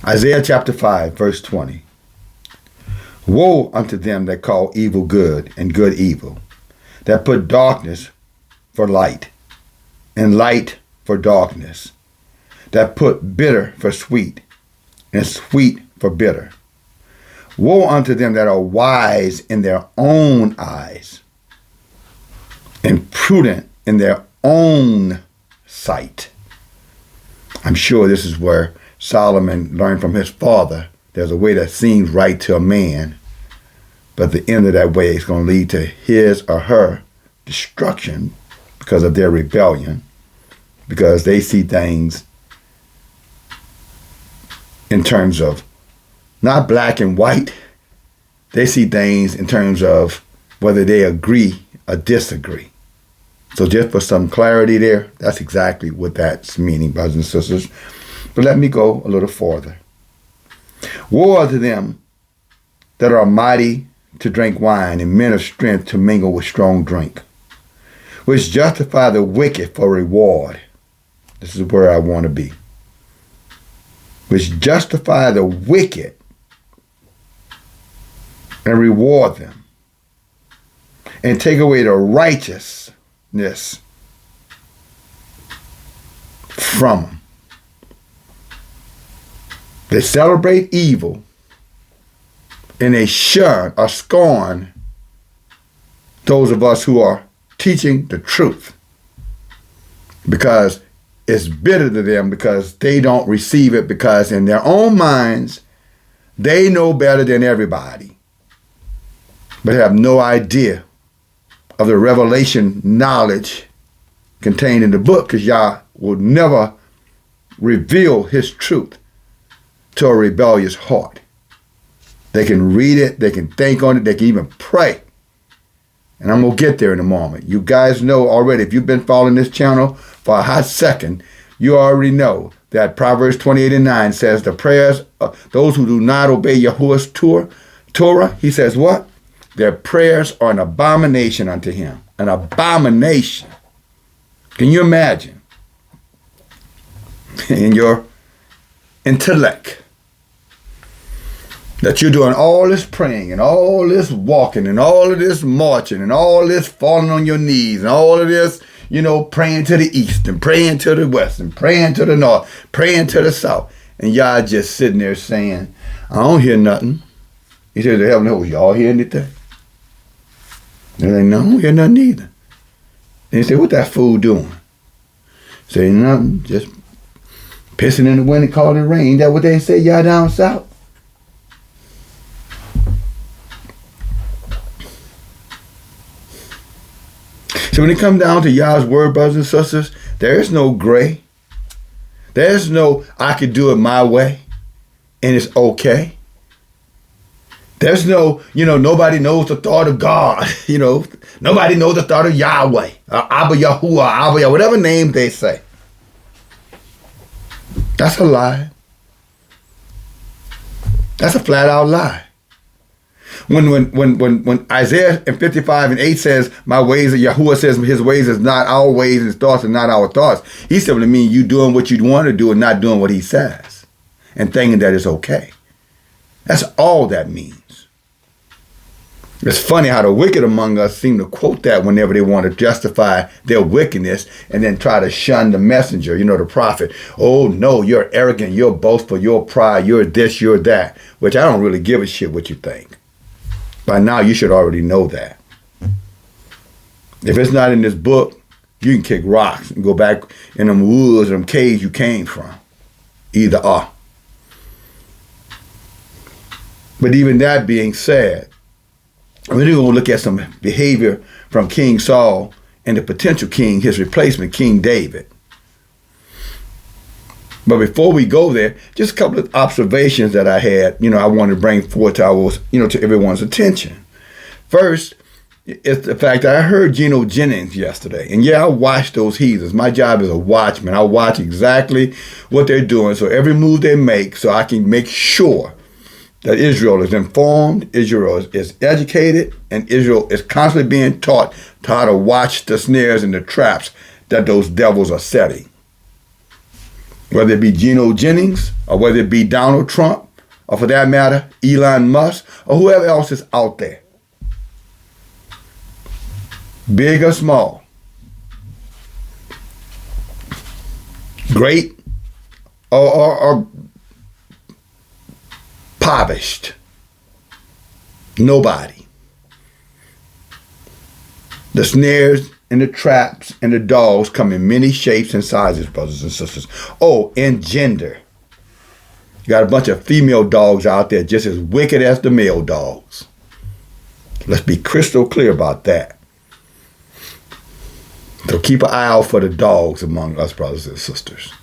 Isaiah chapter 5, verse 20. Woe unto them that call evil good and good evil, that put darkness for light and light for darkness, that put bitter for sweet and sweet for bitter. Woe unto them that are wise in their own eyes and prudent in their own sight. I'm sure this is where Solomon learned from his father. There's a way that seems right to a man, but the end of that way is going to lead to his or her destruction because of their rebellion, because they see things in terms of not black and white. They see things in terms of whether they agree or disagree. So just for some clarity there, that's exactly what that's meaning, brothers and sisters. But let me go a little further. Woe unto them that are mighty to drink wine and men of strength to mingle with strong drink, which justify the wicked for reward. This is where I want to be. Which justify the wicked and reward them, and take away the righteousness from them. They celebrate evil and they shun or scorn those of us who are teaching the truth, because it's bitter to them, because they don't receive it, because in their own minds they know better than everybody, but have no idea of the revelation knowledge contained in the book, because Yah will never reveal his truth to a rebellious heart. They can read it, they can think on it, they can even pray. And I'm going to get there in a moment. You guys know already, if you've been following this channel for a hot second, you already know that Proverbs 28:9 says the prayers of those who do not obey Yahuah's Torah, he says what? Their prayers are an abomination unto him. An abomination. Can you imagine? In your intellect, that you're doing all this praying and all this walking and all of this marching and all this falling on your knees and all of this, praying to the east and praying to the west and praying to the north, praying to the south. And y'all just sitting there saying, I don't hear nothing. He said to heaven, y'all hear anything? They're like, no, I don't hear nothing either. And he said, what that fool doing? Say nothing, just pissing in the wind and calling it rain. That what they say, y'all down south? So when it comes down to Yah's word, brothers and sisters, there is no gray. There's no, I could do it my way and it's okay. There's no, nobody knows the thought of God. Nobody knows the thought of Yahweh, Abba Yahuwah, Abba Yah, whatever name they say. That's a lie. That's a flat out lie. When Isaiah in 55:8 says, my ways, Yahuwah says his ways is not our ways and his thoughts are not our thoughts, he simply means you doing what you want to do and not doing what he says and thinking that it's okay. That's all that means. It's funny how the wicked among us seem to quote that whenever they want to justify their wickedness and then try to shun the messenger, the prophet. Oh no, you're arrogant, you're boastful, you're pride, you're this, you're that, which I don't really give a shit what you think. By now, you should already know that. If it's not in this book, you can kick rocks and go back in them woods or them caves you came from. Either or. But even that being said, we're going to look at some behavior from King Saul and the potential king, his replacement, King David. But before we go there, just a couple of observations that I had, I wanted to bring forth to our, to everyone's attention. First, it's the fact that I heard Geno Jennings yesterday. And yeah, I watch those heathens. My job is a watchman. I watch exactly what they're doing. So every move they make, so I can make sure that Israel is informed, Israel is educated, and Israel is constantly being taught how to watch the snares and the traps that those devils are setting. whether it be Geno Jennings or whether it be Donald Trump or for that matter, Elon Musk or whoever else is out there. Big or small. Great or impoverished. Nobody. The snares and the traps and the dogs come in many shapes and sizes, brothers and sisters. Oh, and gender. You got a bunch of female dogs out there just as wicked as the male dogs. Let's be crystal clear about that. So keep an eye out for the dogs among us, brothers and sisters.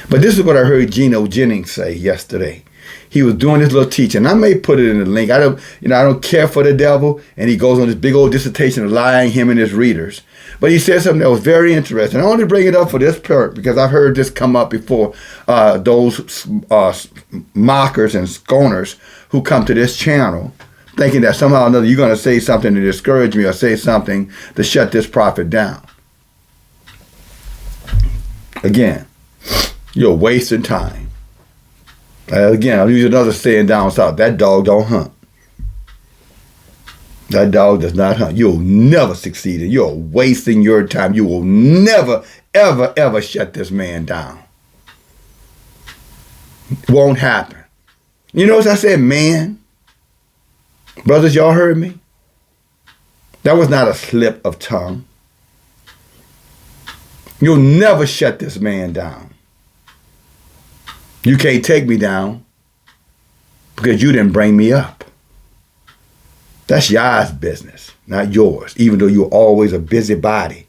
But this is what I heard Geno Jennings say yesterday. He was doing this little teaching. I may put it in the link. I don't care for the devil, and he goes on this big old dissertation of lying, him and his readers. But he said something that was very interesting. I want to bring it up for this part because I've heard this come up before. Those mockers and scorners who come to this channel, thinking that somehow or another you're going to say something to discourage me or say something to shut this prophet down. Again, you're wasting time. Again, I'll use another saying down south. That dog don't hunt. That dog does not hunt. You'll never succeed. You're wasting your time. You will never, ever, ever shut this man down. It won't happen. You notice I said man? Brothers, y'all heard me? That was not a slip of tongue. You'll never shut this man down. You can't take me down because you didn't bring me up. That's Yah's business, not yours, even though you're always a busybody.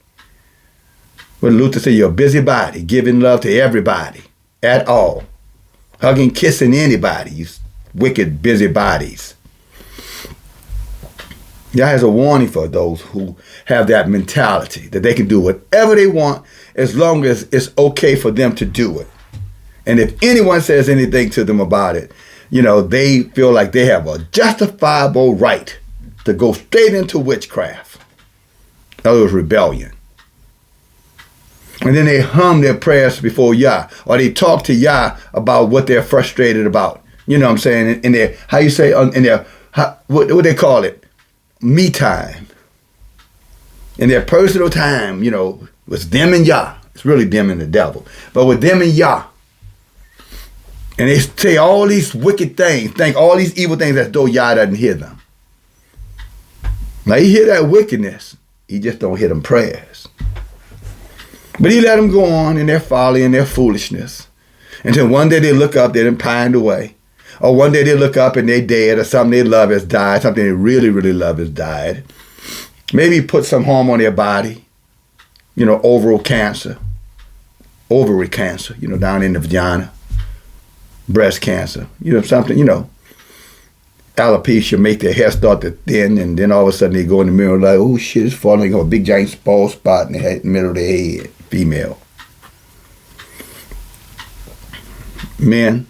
When Luther said you're a busybody, giving love to everybody, at all. Hugging, kissing anybody, you wicked busybodies. Yah has a warning for those who have that mentality, that they can do whatever they want as long as it's okay for them to do it. And if anyone says anything to them about it, they feel like they have a justifiable right to go straight into witchcraft. That was rebellion. And then they hum their prayers before Yah, or they talk to Yah about what they're frustrated about. You know what I'm saying? In their, how you say, in their, what they call it? Me time. In their personal time, with them and Yah. It's really them and the devil. But with them and Yah. And they say all these wicked things, think all these evil things as though Yah doesn't hear them. Now he hear that wickedness. He just don't hear them prayers. But he let them go on in their folly and their foolishness. Until one day they look up, they done pined away. Or one day they look up and they dead, or something they love has died, something they really, really love has died. Maybe put some harm on their body. Ovary cancer, down in the vagina. Breast cancer, something, alopecia, make their hair start to thin, and then all of a sudden they go in the mirror like, oh shit, it's falling, a big giant bald spot in the middle of their head. Female. Men,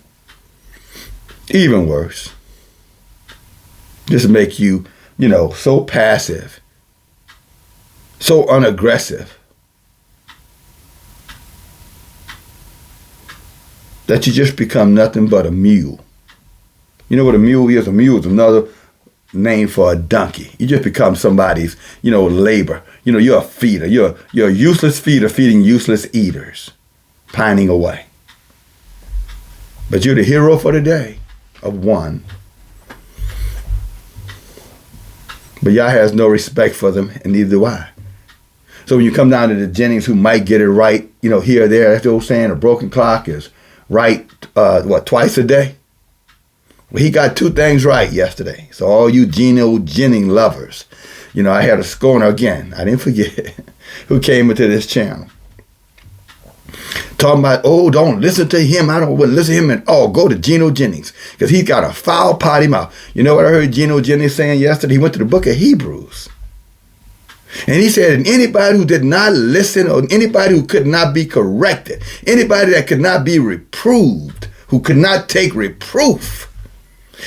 even worse. Just make you, so passive, so unaggressive, that you just become nothing but a mule. You know what a mule is? A mule is another name for a donkey. You just become somebody's, labor. You're a feeder. You're a useless feeder feeding useless eaters, pining away. But you're the hero for the day of one. But Yah has no respect for them, and neither do I. So when you come down to the Jennings who might get it right, here or there, that's the old saying, a broken clock is right, twice a day? Well, he got two things right yesterday. So all you Geno Jennings lovers, I had a scorner again, I didn't forget, who came into this channel. Talking about, don't listen to him. I don't want to listen to him. And go to Geno Jennings because he's got a foul potty mouth. You know what I heard Geno Jennings saying yesterday? He went to the book of Hebrews. And he said, and anybody who did not listen, or anybody who could not be corrected, anybody that could not be reproved, who could not take reproof,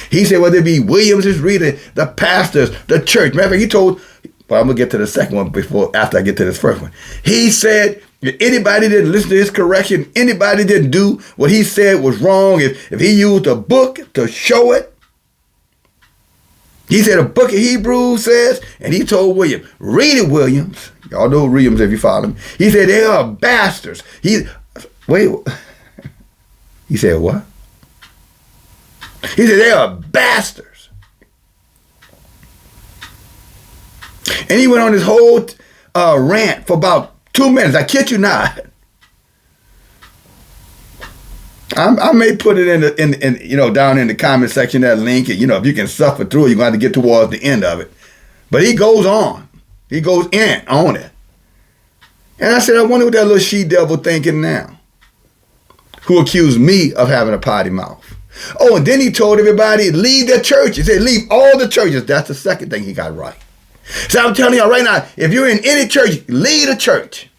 he said, whether it be Williams' reader, the pastors, the church. Remember, he told, I'm going to get to the second one after I get to this first one. He said, If anybody didn't listen to his correction, anybody didn't do what he said was wrong, if he used a book to show it, he said a book of Hebrews says, and he told William, read it, Williams. Y'all know Williams if you follow him. He said they are bastards. He said what? He said they are bastards. And he went on this whole rant for about 2 minutes. I kid you not. I may put it in down in the comment section, that link. And, if you can suffer through it, you're going to have to get towards the end of it. But he goes on. He goes in on it. And I said, I wonder what that little she-devil thinking now, who accused me of having a potty mouth. Oh, and then he told everybody, leave the church. He said, leave all the churches. That's the second thing he got right. So I'm telling you right now, if you're in any church, leave the church.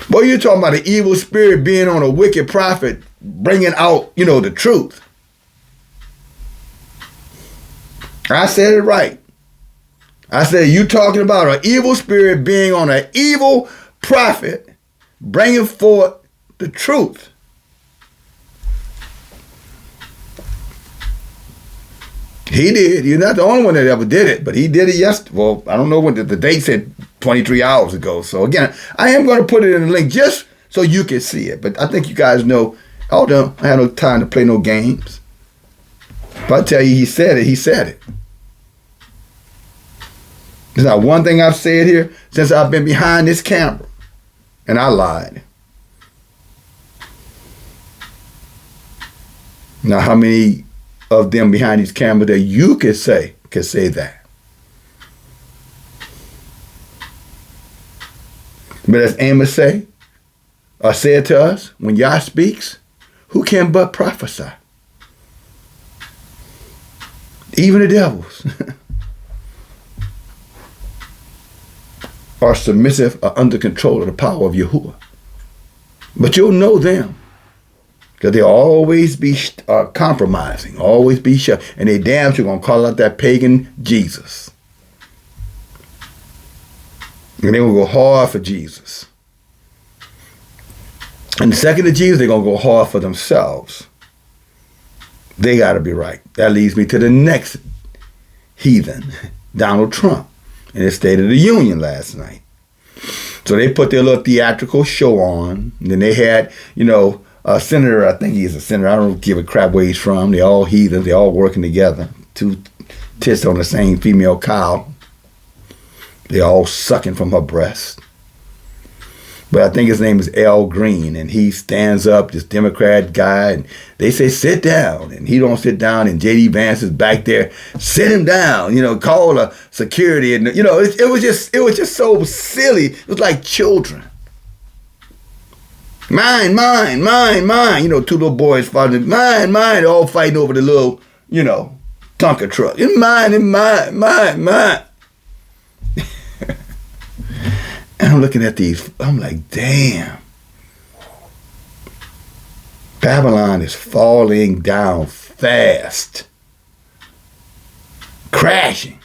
Boy, you're talking about an evil spirit being on a wicked prophet, bringing out, the truth. I said it right. I said, you talking about an evil spirit being on an evil prophet, bringing forth the truth. He did. You're not the only one that ever did it, but he did it yesterday. Well, I don't know what the date said, 23 hours ago. So again, I am going to put it in the link just so you can see it. But I think you guys know, I had no time to play no games. If I tell you he said it, he said it. There's not one thing I've said here since I've been behind this camera. And I lied. Now, how many of them behind these cameras that you could say that? But as Amos said to us, when Yah speaks, who can but prophesy? Even the devils are submissive or under control of the power of Yahuwah. But you'll know them, because they'll always be compromising, always be shut. And they damn sure going to call out that pagan Jesus. And they will go hard for Jesus. And the second to Jesus, they're going to go hard for themselves. They got to be right. That leads me to the next heathen, Donald Trump, in his State of the Union last night. So they put their little theatrical show on. And then they had, a senator, I think he's a senator. I don't give a crap where he's from. They're all heathens. They're all working together. Two tits on the same female cow. They're all sucking from her breast. But I think his name is Al Green, and he stands up, this Democrat guy, and they say, sit down. And he don't sit down, and J.D. Vance is back there, sit him down, call a security. And, it was just so silly. It was like children. Mine, mine, mine, mine. Two little boys fighting, mine, mine, all fighting over the little, Tonka truck. It's mine, and mine, mine, mine. And I'm looking at these, I'm like, damn. Babylon is falling down fast. Crashing.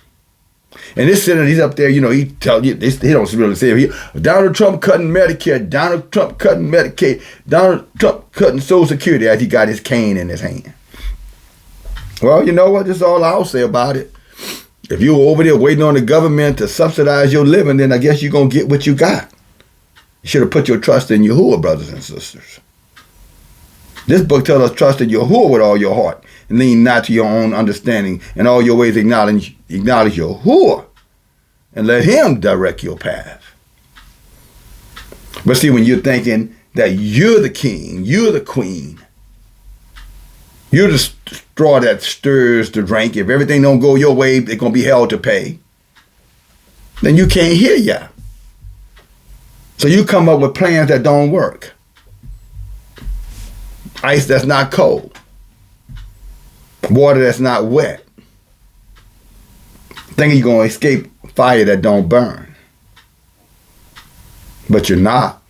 And this senator, he's up there, he tell you, he don't really say it. Donald Trump cutting Medicare, Donald Trump cutting Medicaid, Donald Trump cutting Social Security as he got his cane in his hand. Well, you know what? This is all I'll say about it. If you were over there waiting on the government to subsidize your living, then I guess you're going to get what you got. You should have put your trust in Yahuwah, brothers and sisters. This book tells us trust in Yahuwah with all your heart and lean not to your own understanding. In all your ways acknowledge Yahuwah and let him direct your path. But see, when you're thinking that you're the king, you're the queen, you're the straw that stirs the drink. If everything don't go your way, they're going to be held to pay. Then you can't hear Yah. So you come up with plans that don't work. Ice that's not cold. Water that's not wet. Thinking you're going to escape fire that don't burn. But you're not.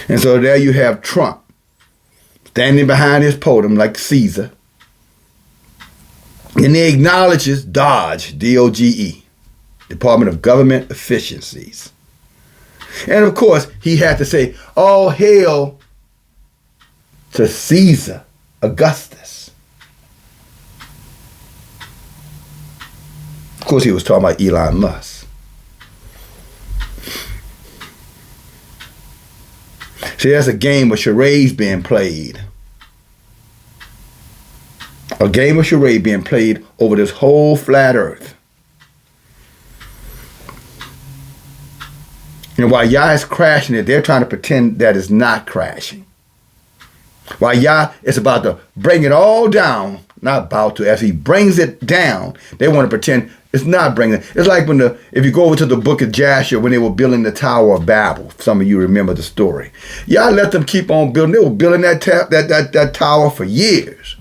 And so there you have Trump, standing behind his podium like Caesar. And he acknowledges Doge, D-O-G-E. Department of Government Efficiencies. And of course, he had to say, all hail to Caesar Augustus. Of course, he was talking about Elon Musk. See, there's a game of charades being played. A game of charade being played over this whole flat earth. And while Yah is crashing it, they're trying to pretend that it's not crashing. While Yah is about to bring it all down, not about to, as he brings it down, they want to pretend it's not bringing it. It's like if you go over to the book of Jasher when they were building the Tower of Babel. Some of you remember the story. Yah let them keep on building. They were building that tower for years.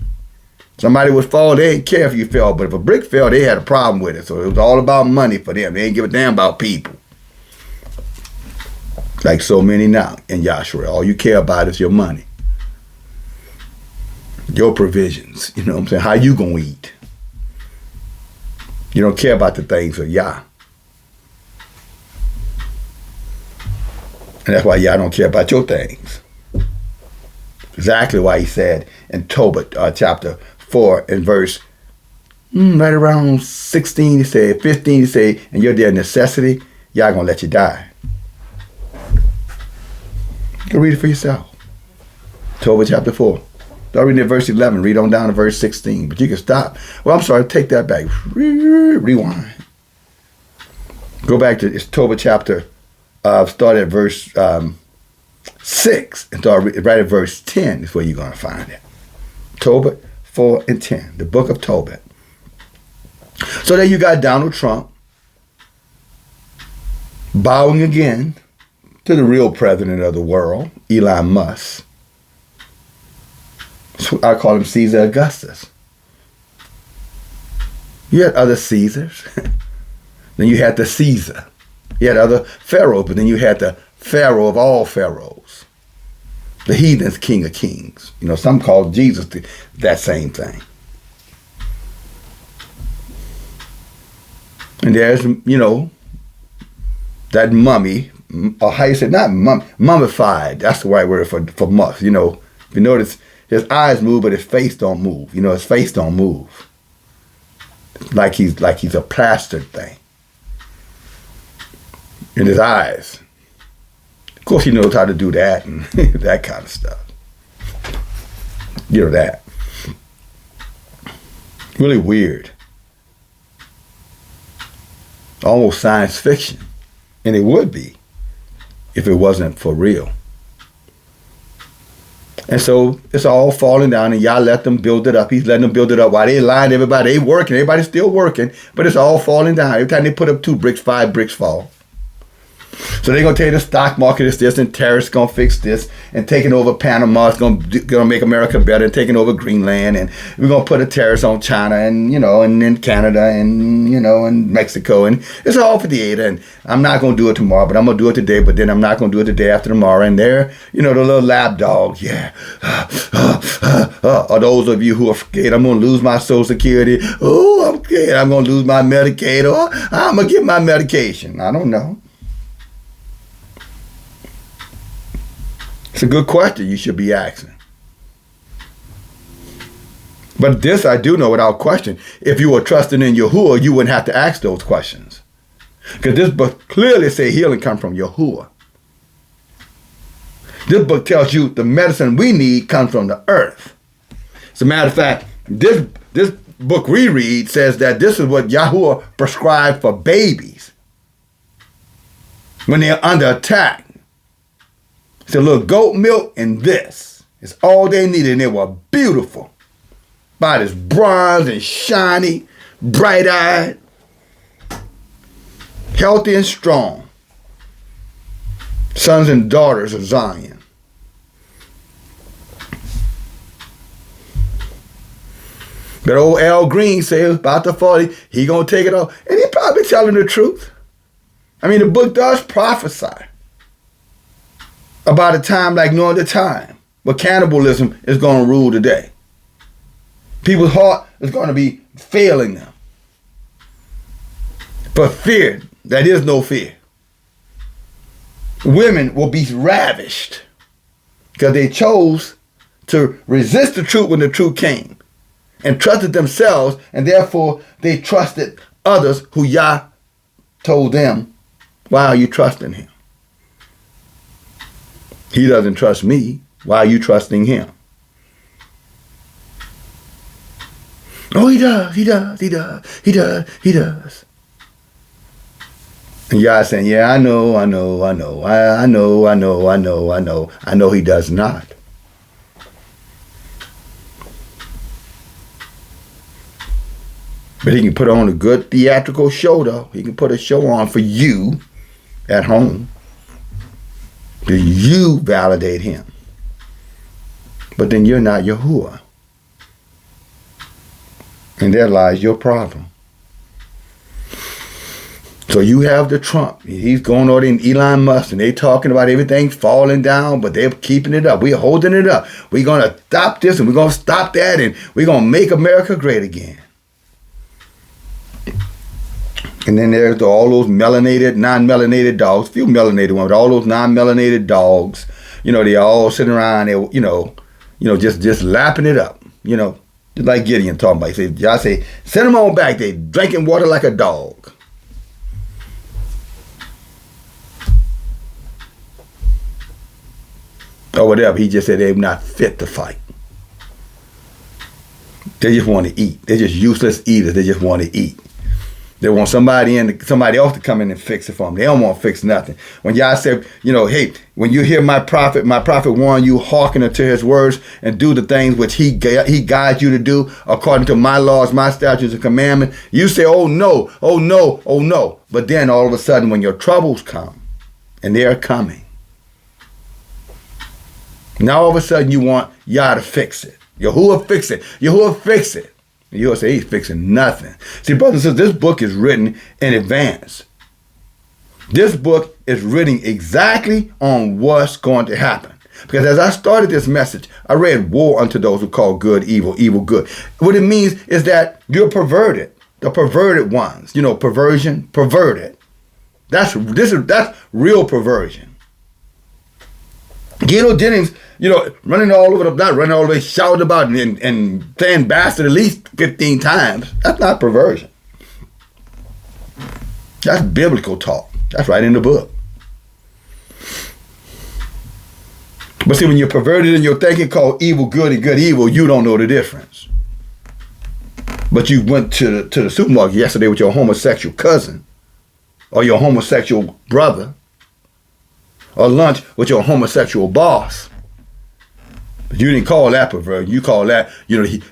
Somebody would fall, they didn't care if you fell, but if a brick fell, they had a problem with it. So it was all about money for them. They didn't give a damn about people. Like so many now in Yahshua. All you care about is your money. Your provisions. You know what I'm saying? How you gonna eat? You don't care about the things of Yah. And that's why Yah don't care about your things. Exactly why he said in Tobit chapter 4 and verse right around 16, he said, 15, he said, and you're their necessity, Yah gonna let you die. You can read it for yourself. Tobit chapter 4. Start reading at verse 11. Read on down to verse 16. But you can stop. Well, I'm sorry. Take that back. Rewind. Go back to Tobit chapter. Start at verse 6 and start right at verse 10 is where you're going to find it. Tobit 4 and 10. The book of Tobit. So there you got Donald Trump bowing again to the real president of the world, Elon Musk. I call him Caesar Augustus. You had other Caesars. Then you had the Caesar. You had other pharaohs, but then you had the Pharaoh of all pharaohs. The heathen's king of kings. You know, some call Jesus that same thing. And there's, you know, that mummy, or how you say, not mummified. That's the right word for Musk. You know, if you notice, his eyes move, but his face don't move. You know, his face don't move. Like he's a plastered thing. In his eyes. Of course, he knows how to do that and that kind of stuff. You know that. Really weird. Almost science fiction. And it would be if it wasn't for real. And so it's all falling down, and Yah let them build it up. He's letting them build it up while they lying to everybody. They working. Everybody's still working, but it's all falling down. Every time they put up 2 bricks, 5 bricks fall. So they're going to tell you the stock market is this, and tariffs going to fix this, and taking over Panama is going to make America better, and taking over Greenland, and we're going to put a tariff on China, and, you know, and then Canada, and, you know, and Mexico, and it's all for the data, and I'm not going to do it tomorrow, but I'm going to do it today, but then I'm not going to do it the day after tomorrow, and they're, you know, the little lap dogs, yeah, or those of you who are scared, I'm going to lose my Social Security, oh, I'm scared, I'm going to lose my Medicaid, or I'm going to get my medication, I don't know. It's a good question you should be asking. But this I do know without question. If you were trusting in Yahuwah, you wouldn't have to ask those questions. Because this book clearly says healing comes from Yahuwah. This book tells you the medicine we need comes from the earth. As a matter of fact, this book we read says that this is what Yahuwah prescribed for babies when they're under attack. It's a little goat milk and this. It's all they needed, and they were beautiful. Bodies bronze and shiny, bright-eyed, healthy and strong. Sons and daughters of Zion. But old Al Green said about the 40, he gonna take it off. And he probably telling the truth. I mean, the book does prophesy about a time like no other time, where cannibalism is going to rule today. People's heart is going to be failing them But fear, that is no fear. Women will be ravished because they chose to resist the truth when the truth came and trusted themselves, and therefore they trusted others who Yah told them, why are you trusting him? He doesn't trust me. Why are you trusting him? Oh, he does. And Yah saying, yeah, I know he does not. But he can put on a good theatrical show, though. He can put a show on for you at home. Do you validate him? But then you're not Yahuwah. And there lies your problem. So you have the Trump. He's going over in Elon Musk, and they talking about everything falling down, but they're keeping it up. We're holding it up. We're going to stop this, and we're going to stop that, and we're going to make America great again. And then there's all those melanated, non-melanated dogs, few melanated ones, but all those non-melanated dogs, they all sitting around there, just lapping it up, just like Gideon talking about. Y'all say, send them on back. They drinking water like a dog. Or whatever. He just said they're not fit to fight. They just want to eat. They're just useless eaters. They just want to eat. They want somebody else to come in and fix it for them. They don't want to fix nothing. When Yah said, hey, when you hear my prophet warn you, hearken unto his words and do the things which he guides you to do according to my laws, my statutes and commandments, you say, oh no, oh no, oh no. But then all of a sudden when your troubles come, and they're coming, now all of a sudden you want Yah to fix it. Yahuwah fix it. Yahuwah fix it. And you'll say he's fixing nothing. See, brothers and sisters, this book is written in advance. This book is written exactly on what's going to happen. Because as I started this message, I read woe unto those who call good evil, evil good. What it means is that you're perverted. The perverted ones. Perversion, perverted. That's real perversion. Gino Jennings, running all over not running all the way, shouting about and saying bastard at least 15 times. That's not perversion. That's biblical talk. That's right in the book. But see, when you're perverted in your thinking, called evil good and good evil, you don't know the difference. But you went to the supermarket yesterday with your homosexual cousin or your homosexual brother, or lunch with your homosexual boss. But you didn't call that perversion. You call that,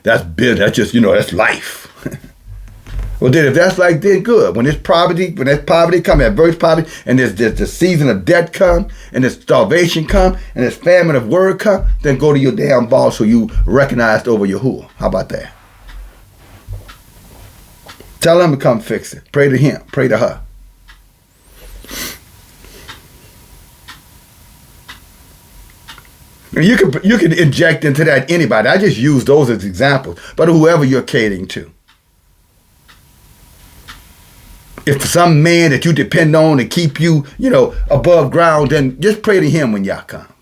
that's business. That's just, that's life. Well, then if that's like, then good. When there's poverty come, adverse poverty, and there's the season of debt come, and there's starvation come, and there's famine of word come, then go to your damn boss who you recognized over Yahuwah. How about that? Tell him to come fix it. Pray to him. Pray to her. You can inject into that anybody. I just use those as examples, but whoever you're catering to. If some man that you depend on to keep you, above ground, then just pray to him when Yah comes.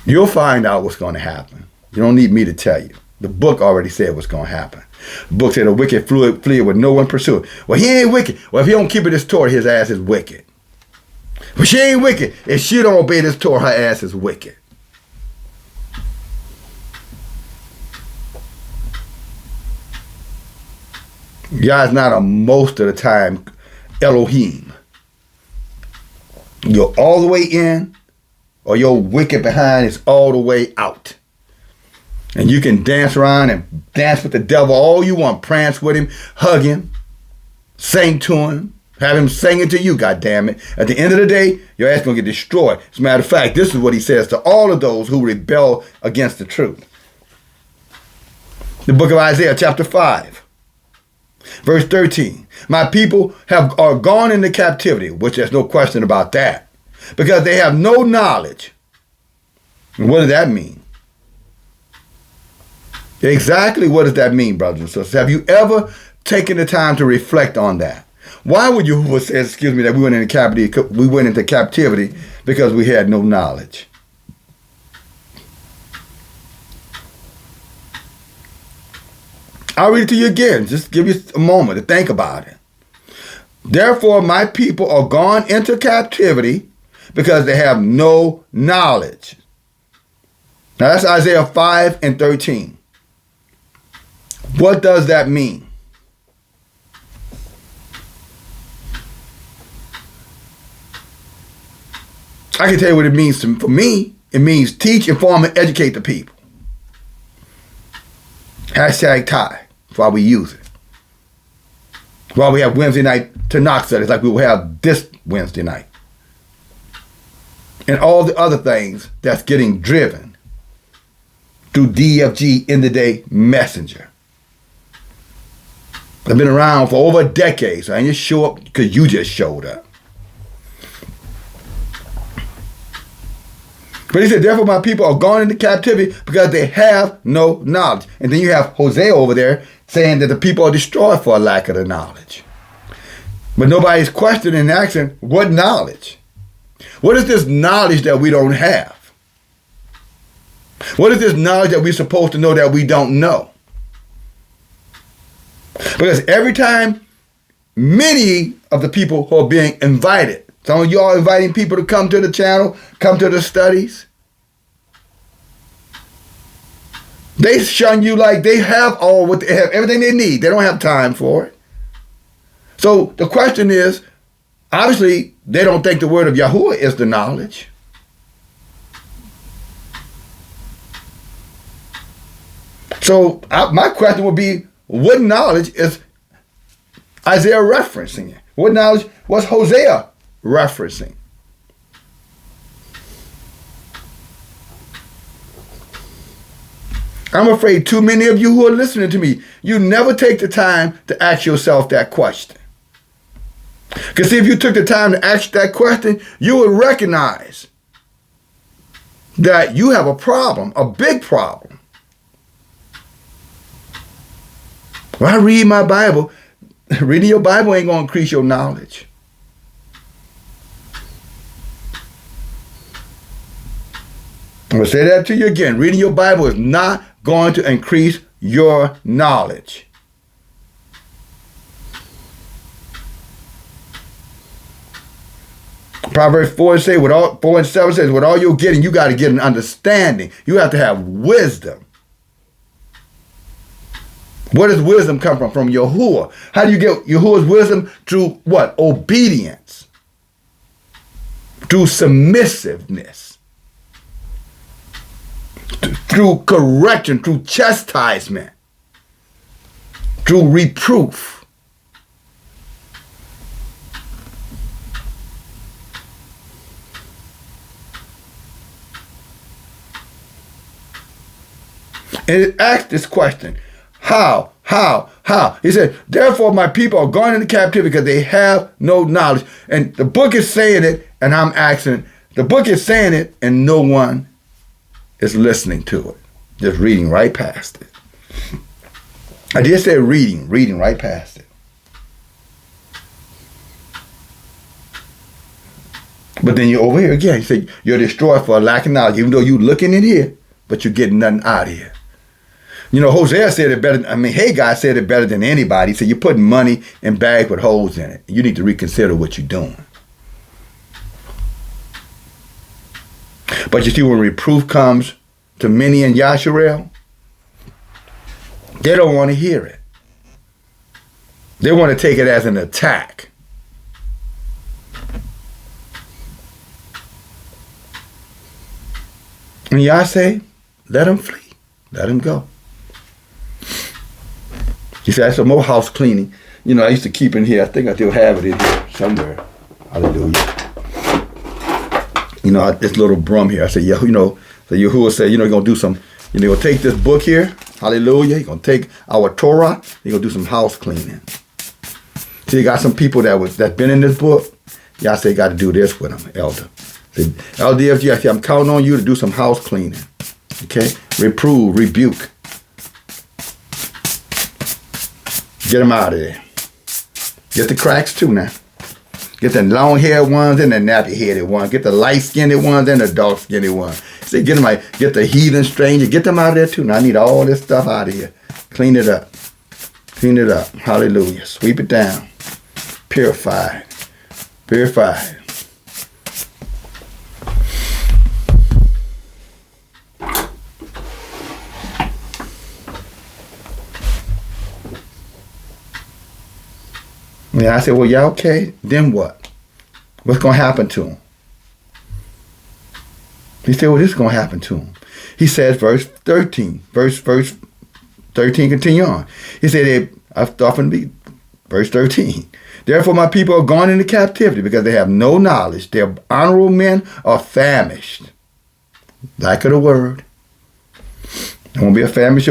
You'll find out what's going to happen. You don't need me to tell you. The book already said what's going to happen. The book said the wicked flee with no one pursue it. Well, he ain't wicked. Well, if he don't keep it his Torah, his ass is wicked. But she ain't wicked. If she don't obey this Torah, her ass is wicked. Yah is not a most of the time Elohim. You're all the way in, or your wicked behind is all the way out. And you can dance around and dance with the devil all you want. Prance with him, hug him, sing to him, have him singing to you, goddammit. At the end of the day, your ass going to get destroyed. As a matter of fact, this is what he says to all of those who rebel against the truth. The book of Isaiah, chapter 5, verse 13. My people are gone into captivity, which there's no question about that, because they have no knowledge. And what does that mean? Exactly what does that mean, brothers and sisters? Have you ever taken the time to reflect on that? Why would Yahuwah say, excuse me, that we went into captivity? We went into captivity because we had no knowledge. I'll read it to you again. Just give you a moment to think about it. Therefore, my people are gone into captivity because they have no knowledge. Now that's Isaiah 5:13. What does that mean? I can tell you what it means for me. It means teach, inform, and educate the people. Hashtag T.I.E. That's why we use it. Why we have Wednesday night Tanakh studies like we will have this Wednesday night. And all the other things that's getting driven through DFG in the day messenger. I've been around for over a decade, so I didn't just show up because you just showed up. But he said, therefore my people are gone into captivity because they have no knowledge. And then you have Hosea over there saying that the people are destroyed for a lack of the knowledge. But nobody's questioning and asking, what knowledge? What is this knowledge that we don't have? What is this knowledge that we're supposed to know that we don't know? Because every time many of the people who are being invited, some of y'all inviting people to come to the channel, come to the studies, they shun you like they have what they have, everything they need. They don't have time for it. So the question is, obviously, they don't think the word of Yahuwah is the knowledge. So my question would be, what knowledge is Isaiah referencing it? What knowledge was Hosea referencing? I'm afraid too many of you who are listening to me, you never take the time to ask yourself that question. Because see, if you took the time to ask that question, you would recognize that you have a problem, a big problem. When I read my Bible, reading your Bible ain't going to increase your knowledge. I'm going to say that to you again. Reading your Bible is not going to increase your knowledge. Proverbs 4 and 7 says, with all you're getting, you got to get an understanding. You have to have wisdom. Where does wisdom come from? From Yahuwah. How do you get Yahuwah's wisdom? Through what? Obedience. Through submissiveness. Through correction, through chastisement. Through reproof. And it asks this question. How? He said, therefore my people are gone into captivity because they have no knowledge. And the book is saying it, and I'm asking, the book is saying it, and no one is listening to it. Just reading right past it. I just said reading right past it. But then you're over here again. You say you're destroyed for a lack of knowledge, even though you're looking in here, but you're getting nothing out of here. You know, Hosea said it better. Haggai said it better than anybody. He said, you're putting money in bags with holes in it. You need to reconsider what you're doing. But you see, when reproof comes to many in Yasharel, they don't want to hear it. They want to take it as an attack. And Yah say, let them flee. Let them go. He said, that's some more house cleaning. You know, I used to keep in here. I think I still have it in here somewhere. Hallelujah. You know, this little brum here. I said, yeah, you know, so Yahuwah said, you know, you're going to do some, you know, you're going to take this book here. Hallelujah. You're going to take our Torah. You're going to do some house cleaning. So you got some people that's been in this book. Y'all say, got to do this with them, elder. Say, LDFG, I say, I'm counting on you to do some house cleaning. Okay? Reprove, rebuke. Get them out of there. Get the cracks too now. Get the long-haired ones and the nappy-headed ones. Get the light-skinned ones and the dark-skinned ones. See, get them out. Get the heathen stranger. Get them out of there too. Now I need all this stuff out of here. Clean it up. Clean it up. Hallelujah. Sweep it down. Purify it. Purify it. Yeah, I said, well, yeah, okay, then what? What's going to happen to him? He said, well, this is going to happen to him. He says, verse 13, verse 13, continue on. He said, I start from the verse 13. Therefore, my people are gone into captivity because they have no knowledge. Their honorable men are famished. Lack of the word. There won't be a famine.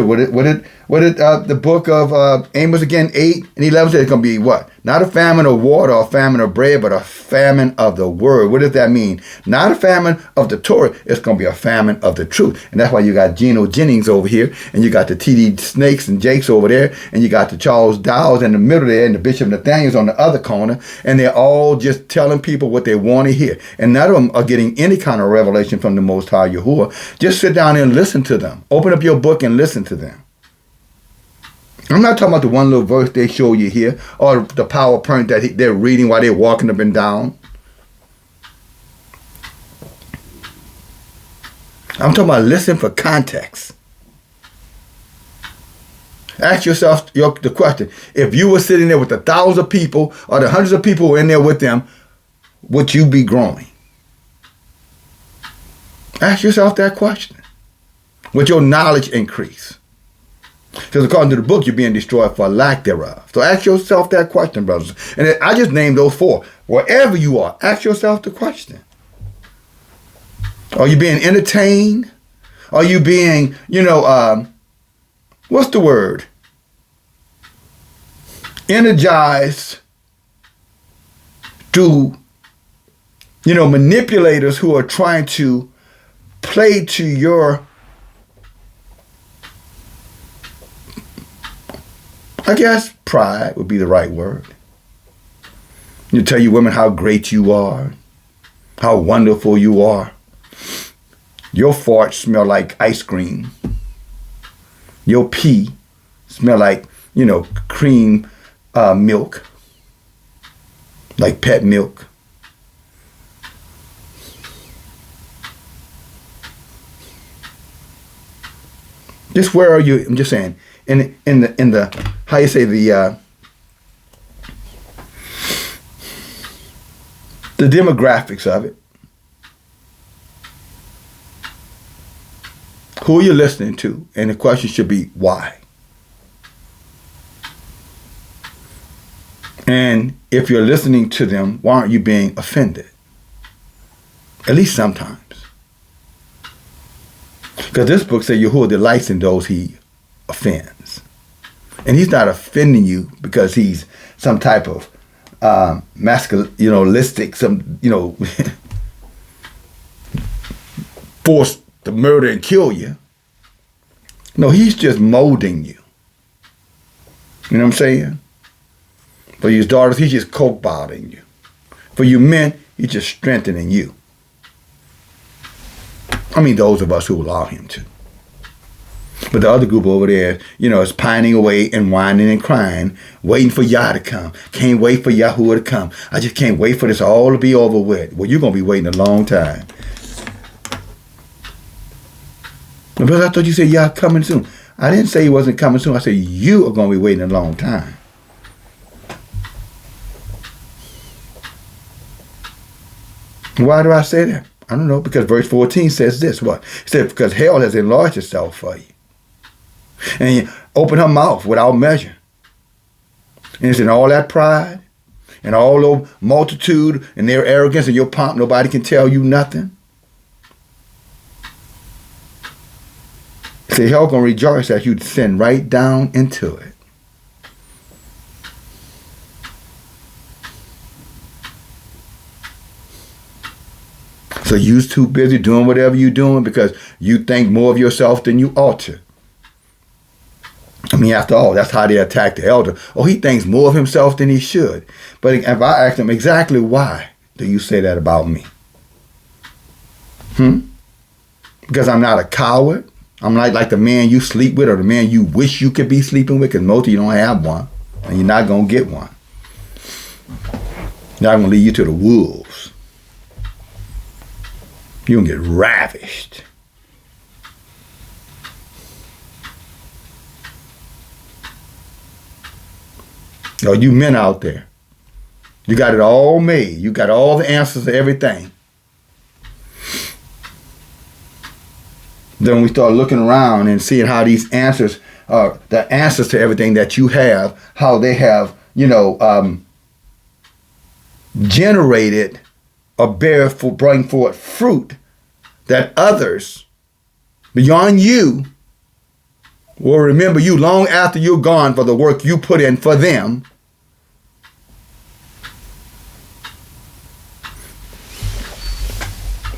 What did the book of Amos again, 8 and 11 said? It's going to be what? Not a famine of water or a famine of bread, but a famine of the word. What does that mean? Not a famine of the Torah. It's going to be a famine of the truth. And that's why you got Geno Jennings over here, and you got the T.I.E. Snakes and Jakes over there, and you got the Charles Dowells in the middle there, and the Bishop Nathaniel's on the other corner, and they're all just telling people what they want to hear. And none of them are getting any kind of revelation from the Most High Yahuwah. Just sit down and listen to them. Open up your book and listen to them. I'm not talking about the one little verse they show you here or the PowerPoint that they're reading while they're walking up and down. I'm talking about listen for context. Ask yourself the question. If you were sitting there with the thousands of people or the hundreds of people who were in there with them, would you be growing? Ask yourself that question. Would your knowledge increase? Because according to the book, you're being destroyed for lack thereof. So ask yourself that question, brothers. And I just named those 4. Wherever you are, ask yourself the question. Are you being entertained? Are you being, what's the word? Energized through, manipulators who are trying to play to your, I guess pride would be the right word. You tell you women how great you are, how wonderful you are. Your farts smell like ice cream. Your pee smell like, cream milk, like pet milk. Just where are you? I'm just saying. In the how you say the demographics of it. Who are you listening to? And the question should be why. And if you're listening to them, why aren't you being offended? At least sometimes. Because this book says Yahuwah delights in those he offends. And he's not offending you because he's some type of masculinistic, forced to murder and kill you. No, he's just molding you. You know what I'm saying? For your daughters, he's just coke-bottling you. For you men, he's just strengthening you. I mean, those of us who allow him to. But the other group over there, is pining away and whining and crying, waiting for Yah to come. Can't wait for Yahuwah to come. I just can't wait for this all to be over with. Well, you're going to be waiting a long time. But I thought you said Yah coming soon. I didn't say he wasn't coming soon. I said you are going to be waiting a long time. Why do I say that? I don't know, because verse 14 says this. What? It says, because hell has enlarged itself for you. And you open her mouth without measure. And it's in all that pride and all the multitude and their arrogance and your pomp, nobody can tell you nothing. See, hell gonna rejoice as you descend right down into it. So you're too busy doing whatever you're doing because you think more of yourself than you ought to. mean, after all, that's how they attack the elder. Oh, he thinks more of himself than he should. But if I ask him, exactly why do you say that about me? Because I'm not a coward. I'm not like the man you sleep with or the man you wish you could be sleeping with, because most of you don't have one. And you're not going to get one. Now I'm going to lead you to the wolves. You're going to get ravished. Oh, you men out there, you got it all made. You got all the answers to everything. Then we start looking around and seeing how these answers are, the answers to everything that you have, how they have, generated or bring forth fruit that others beyond you will remember you long after you're gone for the work you put in for them.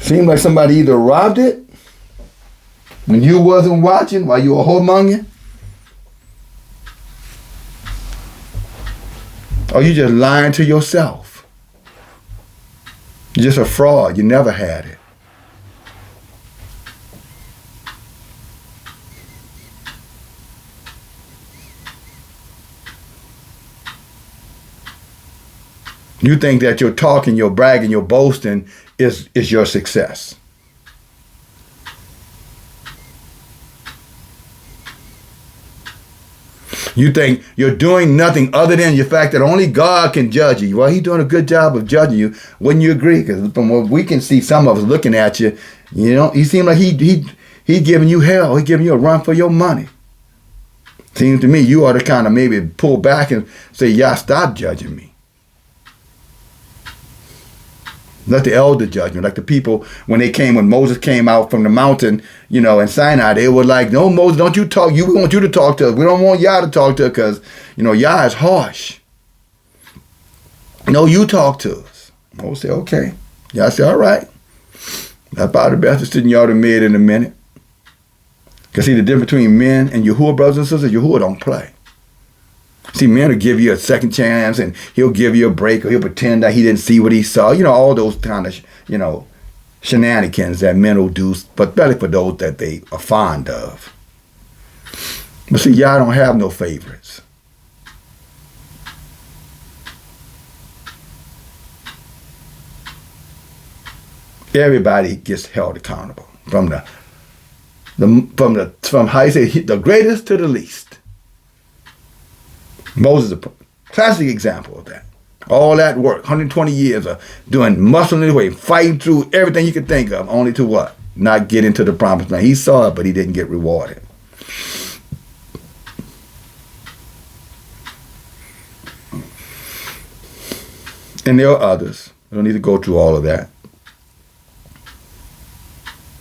Seemed like somebody either robbed it when you wasn't watching while you were whoremongering, or you just lying to yourself. You're just a fraud. You never had it. You think that your talking, your bragging, your boasting is your success. You think you're doing nothing other than the fact that only God can judge you. Well, he's doing a good job of judging you. Wouldn't you agree? Because from what we can see, some of us looking at you, he seems like he's giving you hell. He's giving you a run for your money. Seems to me you ought to kind of maybe pull back and say, yeah, stop judging me. Let the elder judge me. Like the people, when Moses came out from the mountain, in Sinai, they were like, no, Moses, don't you talk. We want you to talk to us. We don't want Yah to talk to us because, Yah is harsh. No, you talk to us. Moses said, okay. Yah said, all right. That's about the best decision y'all have made in a minute. Because see, the difference between men and Yahuwah, brothers and sisters, Yahuwah don't play. See, man will give you a second chance and he'll give you a break or he'll pretend that he didn't see what he saw. All those kind of, shenanigans that men will do, but better for those that they are fond of. But see, y'all don't have no favorites. Everybody gets held accountable from how you say, the greatest to the least. Moses is a classic example of that. All that work, 120 years of doing muscling his way, fighting through everything you could think of, only to what? Not get into the promised land. He saw it, but he didn't get rewarded. And there are others. I don't need to go through all of that.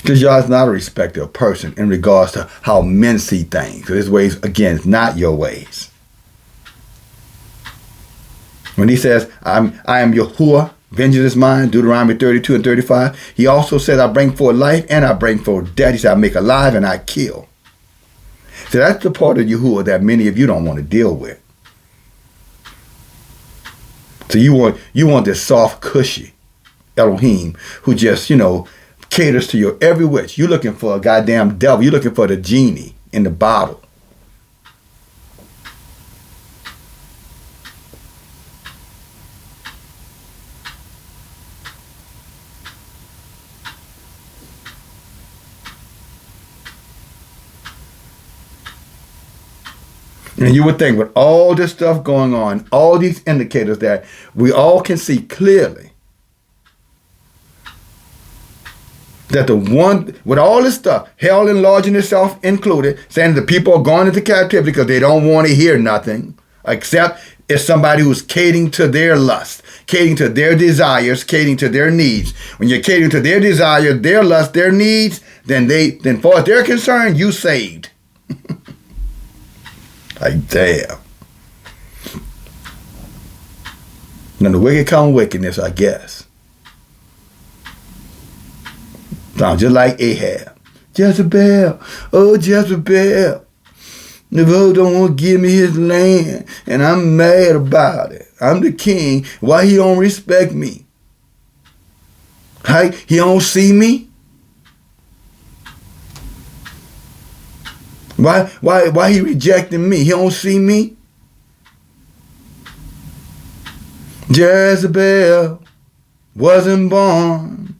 Because Yah is not a respecter of person in regards to how men see things. His ways, again, is not your ways. When he says, I am Yahuwah, vengeance is mine, Deuteronomy 32 and 35, he also said, I bring forth life and I bring forth death. He said, I make alive and I kill. So that's the part of Yahuwah that many of you don't want to deal with. So you want this soft, cushy Elohim who just, caters to your every wish. You're looking for a goddamn devil. You're looking for the genie in the bottle. And you would think with all this stuff going on, all these indicators that we all can see clearly, that the one, with all this stuff, hell enlarging itself included, saying the people are going into captivity because they don't want to hear nothing, except it's somebody who's catering to their lust, catering to their desires, catering to their needs. When you're catering to their desire, their lust, their needs, then far as they're concerned, you saved. Like, damn. Now the wicked come wickedness, I guess. Sounds just like Ahab. Jezebel. Oh, Jezebel. The Lord don't want to give me his land, and I'm mad about it. I'm the king. Why he don't respect me? He don't see me? Why he rejecting me? He don't see me? Jezebel wasn't born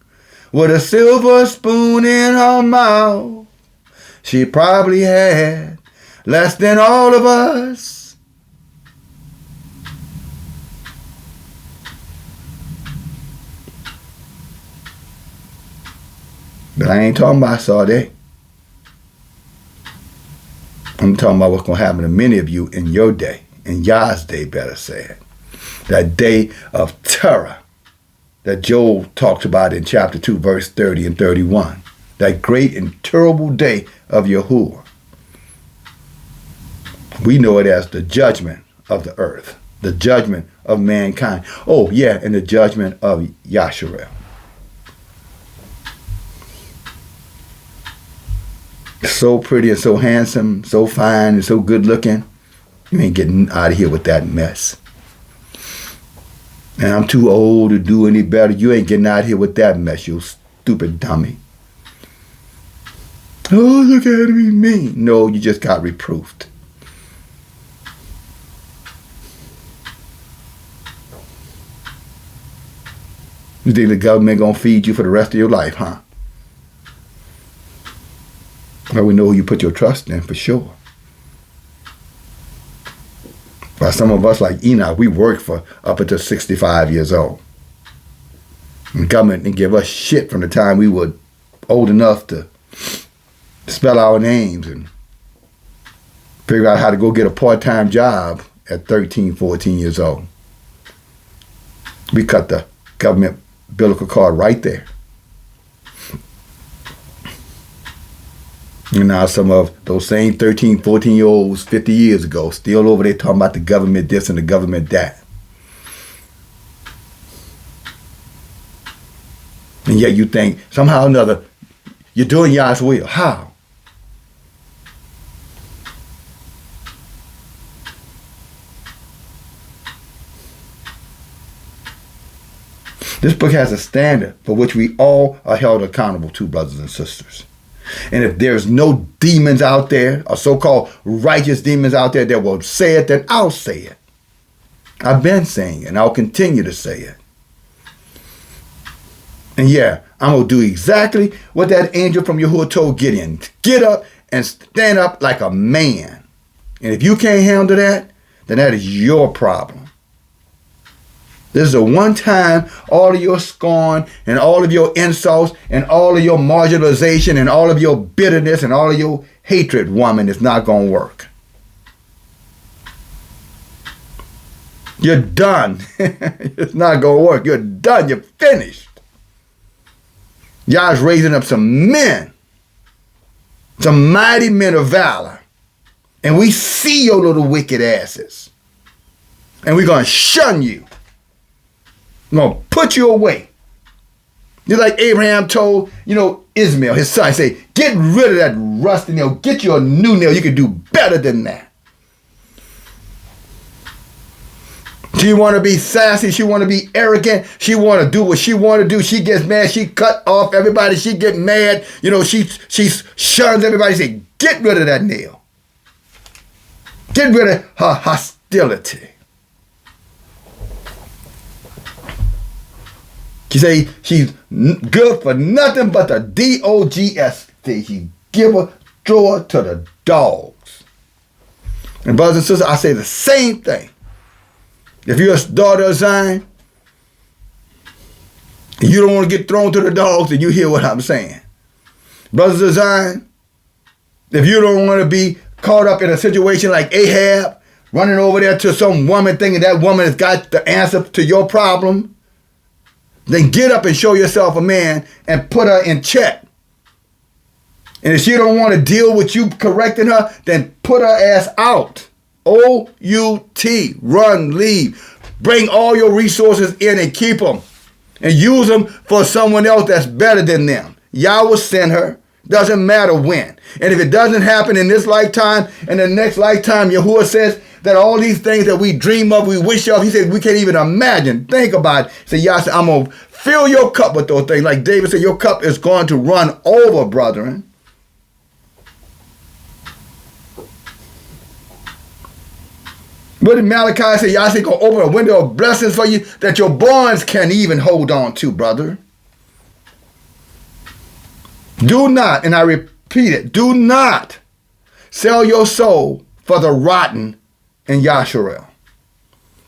with a silver spoon in her mouth. She probably had less than all of us. But I ain't talking about Sade. I'm talking about what's going to happen to many of you in your day, in Yah's day, better said. That day of terror that Joel talks about in chapter 2, verse 30 and 31. That great and terrible day of Yahuwah. We know it as the judgment of the earth, the judgment of mankind. Oh, yeah, and the judgment of Yasharel. So pretty and so handsome, so fine and so good looking. You ain't getting out of here with that mess. And I'm too old to do any better. You ain't getting out of here with that mess, you stupid dummy. Oh, look at me mean. No, you just got reproofed. You think the government gonna feed you for the rest of your life, huh? Well, we know who you put your trust in for sure. But some of us, like Enoch, we worked for up until 65 years old. And the government didn't give us shit from the time we were old enough to spell our names and figure out how to go get a part-time job at 13, 14 years old. We cut the government biblical card right there. And now some of those same 13, 14-year-olds 50 years ago still over there talking about the government this and the government that. And yet you think somehow or another you're doing Yah's will. How? This book has a standard for which we all are held accountable to, brothers and sisters. And if there's no demons out there, or so-called righteous demons out there that will say it, then I'll say it. I've been saying it, and I'll continue to say it. And yeah, I'm going to do exactly what that angel from Yahuwah told Gideon. Get up and stand up like a man. And if you can't handle that, then that is your problem. This is the one time all of your scorn and all of your insults and all of your marginalization and all of your bitterness and all of your hatred, woman, is not going to work. You're done. It's not going to work. You're done. You're finished. Yah's raising up some men, some mighty men of valor. And we see your little wicked asses. And we're going to shun you. I'm going to put you away. Just like Abraham told, Ishmael, his son, say, get rid of that rusty nail. Get you a new nail. You can do better than that. She want to be sassy. She want to be arrogant. She want to do what she want to do. She gets mad. She cut off everybody. She get mad. She shuns everybody. Say, get rid of that nail. Get rid of her hostility. She say she's good for nothing but the DOGS thing. She give her, throw her to the dogs. And brothers and sisters, I say the same thing. If you're a daughter of Zion, and you don't want to get thrown to the dogs, then you hear what I'm saying. Brothers of Zion, if you don't want to be caught up in a situation like Ahab, running over there to some woman thinking that woman has got the answer to your problem, then get up and show yourself a man and put her in check. And if she don't want to deal with you correcting her, then put her ass out. O-U-T, run, leave. Bring all your resources in and keep them. And use them for someone else that's better than them. Yahweh sent her. Doesn't matter when. And if it doesn't happen in this lifetime, in the next lifetime, Yahuwah says that all these things that we dream of, we wish of, he said we can't even imagine. Think about it. Say, Yah said, I'm going to fill your cup with those things. Like David said, your cup is going to run over, brethren. What did Malachi say? Yah said, going to open a window of blessings for you that your barns can't even hold on to, brother. Do not, and I repeat it, do not sell your soul for the rotten in Yasharel,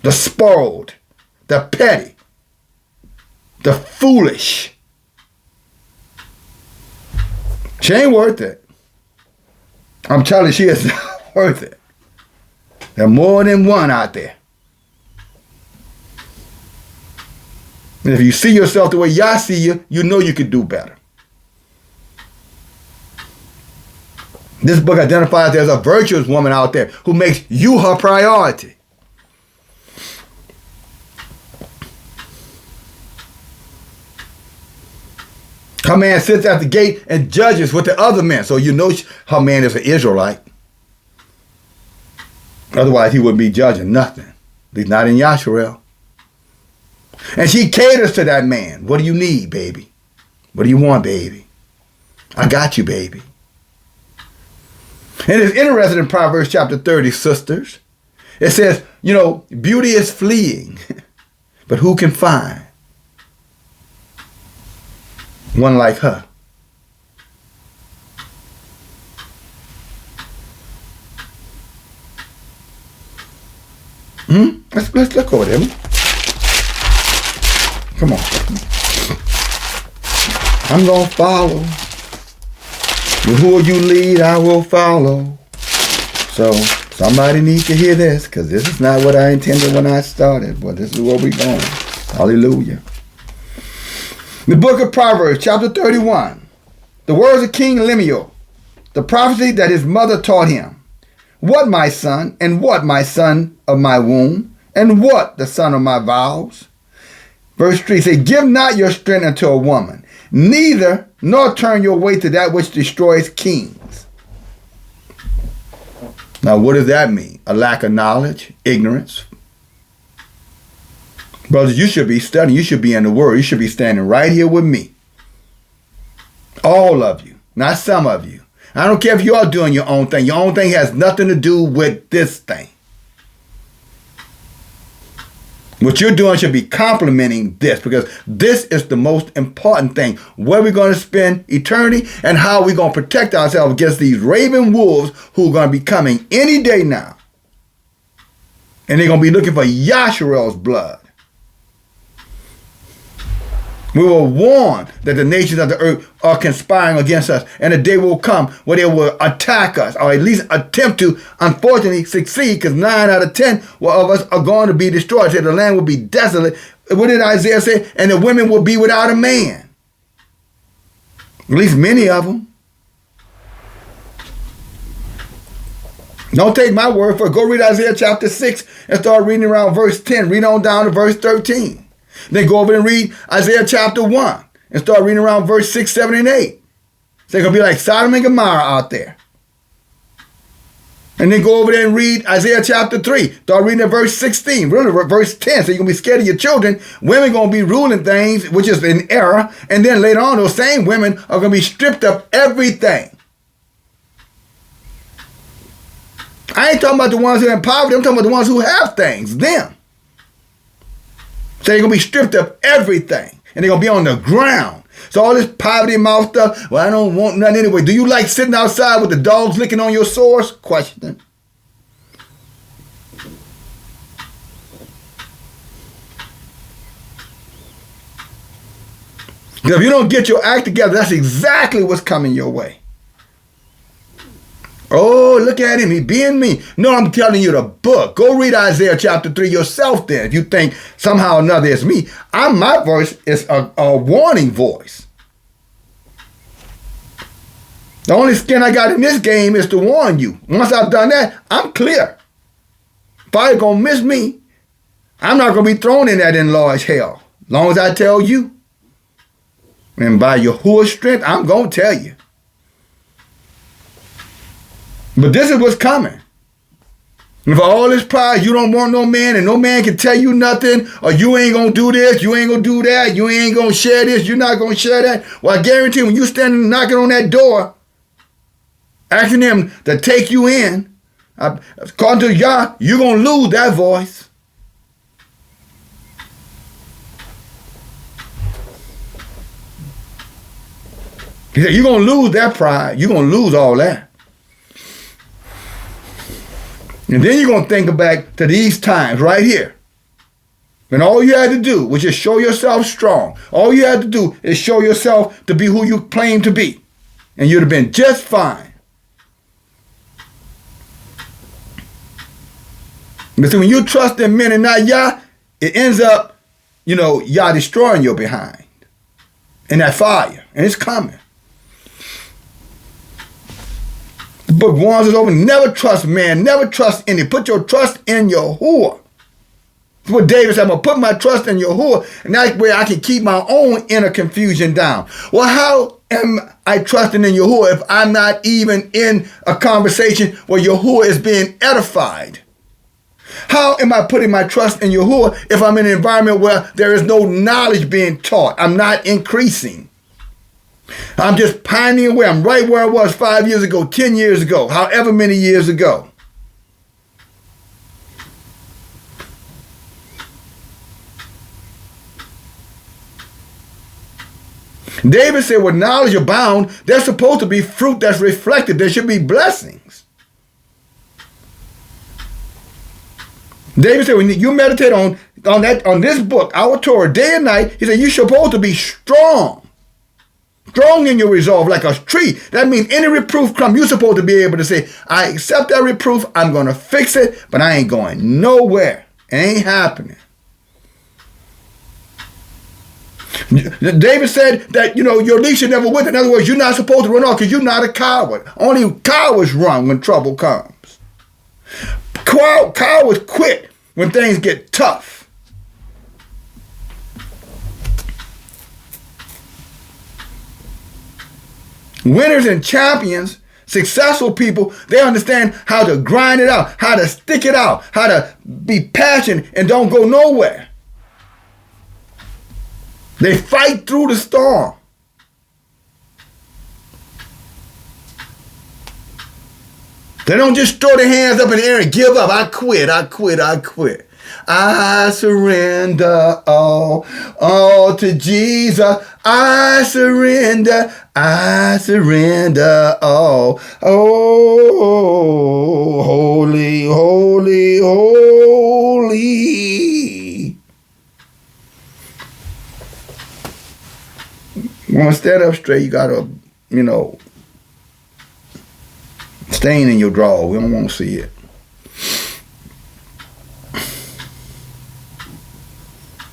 the spoiled, the petty, the foolish. She ain't worth it. I'm telling you, she is not worth it. There are more than one out there. And if you see yourself the way Yah see you, you know you could do better. This book identifies there's a virtuous woman out there who makes you her priority. Her man sits at the gate and judges with the other men. So you know her man is an Israelite. Otherwise, he wouldn't be judging nothing. At least not in Yasharel. And she caters to that man. What do you need, baby? What do you want, baby? I got you, baby. And it's interesting in Proverbs chapter 30, sisters. It says, you know, beauty is fleeting, but who can find one like her? Let's look over there. Come on. I'm going to follow. Who you lead, I will follow. So somebody needs to hear this, because this is not what I intended when I started, but this is where we're going. Hallelujah. The book of Proverbs, chapter 31. The words of King Lemuel, the prophecy that his mother taught him. What, my son, and what, my son of my womb, and what, the son of my vows? Verse 3 says, give not your strength unto a woman, neither nor turn your way to that which destroys kings. Now, what does that mean? A lack of knowledge, ignorance. Brothers, you should be studying. You should be in the Word. You should be standing right here with me. All of you, not some of you. I don't care if you are doing your own thing. Your own thing has nothing to do with this thing. What you're doing should be complementing this, because this is the most important thing. Where we're going to spend eternity and how we're going to protect ourselves against these raven wolves who are going to be coming any day now. And they're going to be looking for Yasharel's blood. We were warned that the nations of the earth are conspiring against us, and a day will come where they will attack us, or at least attempt to, unfortunately, succeed, because 9 out of 10 of us are going to be destroyed. So the land will be desolate. What did Isaiah say? And the women will be without a man. At least many of them. Don't take my word for it. Go read Isaiah chapter 6 and start reading around verse 10. Read on down to verse 13. Then go over and read Isaiah chapter 1 and start reading around verse 6, 7, and 8. So they're going to be like Sodom and Gomorrah out there. And then go over there and read Isaiah chapter 3. Start reading at verse 16, really verse 10. So you're going to be scared of your children. Women going to be ruling things, which is an error. And then later on, those same women are going to be stripped of everything. I ain't talking about the ones who are in poverty. I'm talking about the ones who have things, them. So they're going to be stripped of everything. And they're going to be on the ground. So all this poverty mouth stuff, well, I don't want nothing anyway. Do you like sitting outside with the dogs licking on your sores? Question. Because if you don't get your act together, that's exactly what's coming your way. Oh, look at him. He being me. No, I'm telling you the book. Go read Isaiah chapter 3 yourself then. If you think somehow or another it's me. My voice is a warning voice. The only skin I got in this game is to warn you. Once I've done that, I'm clear. If you're going to miss me, I'm not going to be thrown in that enlarged hell. As long as I tell you. And by Yahuwah's strength, I'm going to tell you. But this is what's coming. And for all this pride, you don't want no man, and no man can tell you nothing, or you ain't going to do this, you ain't going to do that, you ain't going to share this, you're not going to share that. Well, I guarantee when you standing knocking on that door, asking him to take you in, according to Yah, you're going to lose that voice. He said, you're going to lose that pride. You're going to lose all that. And then you're going to think back to these times right here. And all you had to do was just show yourself strong. All you had to do is show yourself to be who you claim to be. And you'd have been just fine. But see, when you trust in men and not Yah, it ends up, Yah destroying your behind. In that fire. And it's coming. The book warns us over, never trust man, never trust any. Put your trust in Yahuwah. That's what David said, I'm going to put my trust in Yahuwah, and that way I can keep my own inner confusion down. Well, how am I trusting in Yahuwah if I'm not even in a conversation where Yahuwah is being edified? How am I putting my trust in Yahuwah if I'm in an environment where there is no knowledge being taught? I'm not increasing. I'm just pining away. I'm right where I was 5 years ago, 10 years ago, however many years ago. David said, with knowledge abound, there's supposed to be fruit that's reflected. There should be blessings. David said, when you meditate on this book, our Torah, day and night, he said, you're supposed to be strong. Strong in your resolve like a tree. That means any reproof come, you're supposed to be able to say, I accept that reproof, I'm going to fix it, but I ain't going nowhere. It ain't happening. David said that, your leash should never wither. In other words, you're not supposed to run off because you're not a coward. Only cowards run when trouble comes. Cowards quit when things get tough. Winners and champions, successful people, they understand how to grind it out, how to stick it out, how to be passionate and don't go nowhere. They fight through the storm. They don't just throw their hands up in the air and give up. I quit. I surrender all to Jesus. I surrender all. Oh, holy, holy, holy. You want to stand up straight, you got to, stain in your drawer. We don't want to see it.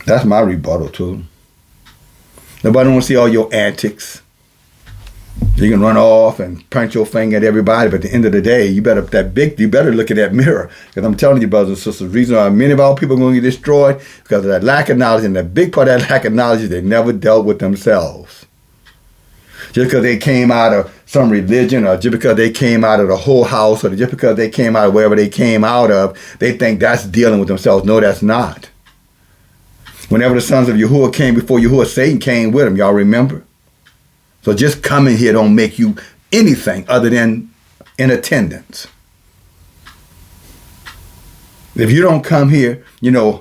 That's my rebuttal too. Nobody wants to see all your antics. You can run off and point your finger at everybody, but at the end of the day, you better look at that mirror. Because I'm telling you, brothers and sisters, the reason why many of our people are going to get destroyed because of that lack of knowledge, and the big part of that lack of knowledge is they never dealt with themselves. Just because they came out of some religion, or just because they came out of the whole house, or just because they came out of wherever they came out of, they think that's dealing with themselves. No, that's not. Whenever the sons of Yahuwah came before Yahuwah, Satan came with them. Y'all remember? So just coming here don't make you anything other than in attendance. If you don't come here,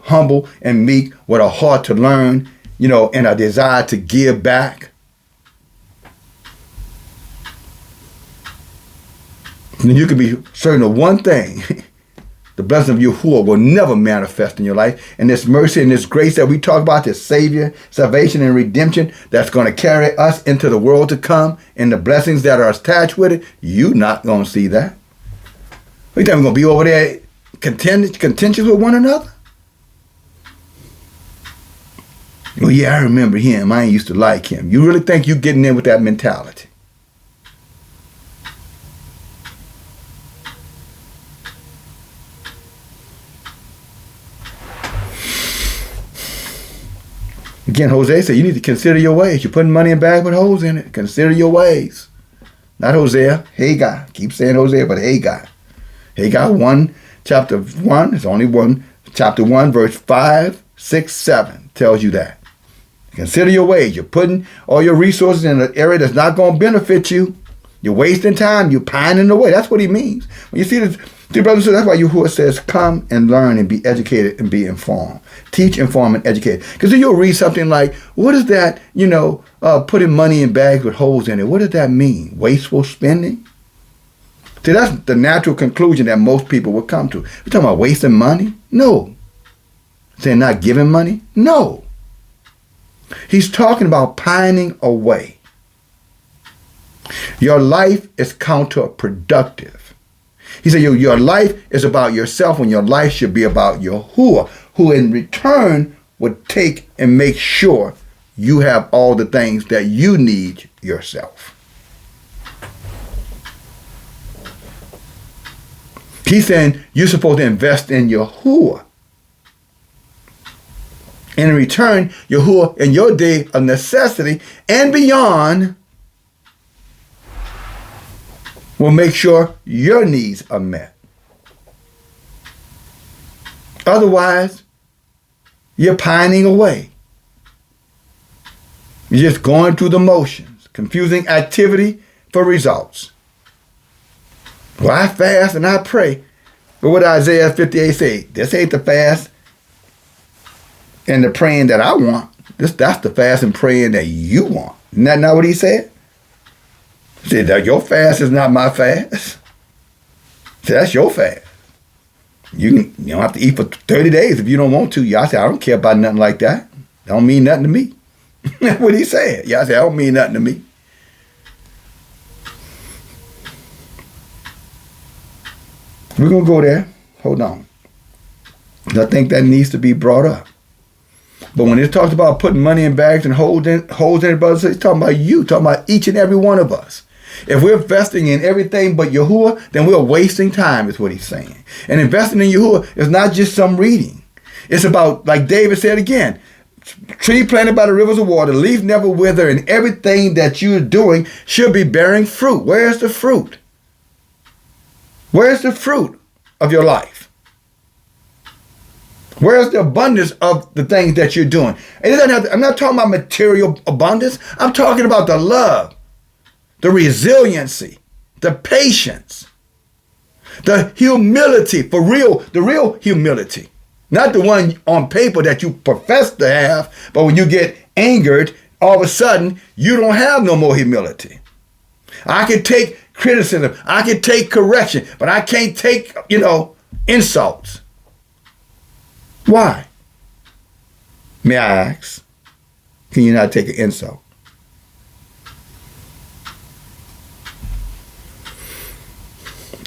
humble and meek with a heart to learn, and a desire to give back, then you can be certain of one thing. The blessing of Yahuwah will never manifest in your life. And this mercy and this grace that we talk about, this Savior, salvation and redemption, that's going to carry us into the world to come, and the blessings that are attached with it, you're not going to see that. You think we're going to be over there contentious with one another? Well, yeah, I remember him. I ain't used to like him. You really think you're getting in with that mentality? Again, Jose said, you need to consider your ways. You're putting money in a bag with holes in it. Consider your ways. Not Hosea, Haggai. Keep saying Hosea, but Haggai. Haggai 1, chapter 1, it's only one. Chapter 1, verse 5, 6, 7 tells you that. Consider your ways. You're putting all your resources in an area that's not going to benefit you. You're wasting time. You're pining away. That's what he means. When you see this, dear brothers and sisters, that's why Yahuwah says, come and learn and be educated and be informed. Teach, inform, and educate. Because then you'll read something like, what is that, putting money in bags with holes in it? What does that mean? Wasteful spending? See, that's the natural conclusion that most people would come to. We're talking about wasting money? No. Saying not giving money? No. He's talking about pining away. Your life is counterproductive. He said your life is about yourself when your life should be about Yahuwah, who in return would take and make sure you have all the things that you need yourself. He's saying you're supposed to invest in Yahuwah. And in return, Yahuwah, in your day of necessity and beyond, will make sure your needs are met. Otherwise, you're pining away. You're just going through the motions, confusing activity for results. Well, I fast and I pray. But what Isaiah 58 say? This ain't the fast and the praying that I want. That's the fast and praying that you want. Isn't that not what he said? He said that your fast is not my fast. So that's your fast. You don't have to eat for 30 days if you don't want to. Y'all say, I don't care about nothing like that. That don't mean nothing to me. That's what he said. Y'all say, that don't mean nothing to me. We're going to go there. Hold on. I think that needs to be brought up. But when it talks about putting money in bags and holes in it, brothers, it's talking about you, talking about each and every one of us. If we're investing in everything but Yahuwah, then we're wasting time, is what he's saying. And investing in Yahuwah is not just some reading. It's about, like David said again, tree planted by the rivers of water, leaf never wither, and everything that you're doing should be bearing fruit. Where's the fruit? Where's the fruit of your life? Where's the abundance of the things that you're doing? It doesn't have to, I'm not talking about material abundance. I'm talking about the love, the resiliency, the patience, the humility, for real, the real humility. Not the one on paper that you profess to have, but when you get angered, all of a sudden, you don't have no more humility. I can take criticism, I can take correction, but I can't take, insults. Why? May I ask? Can you not take an insult?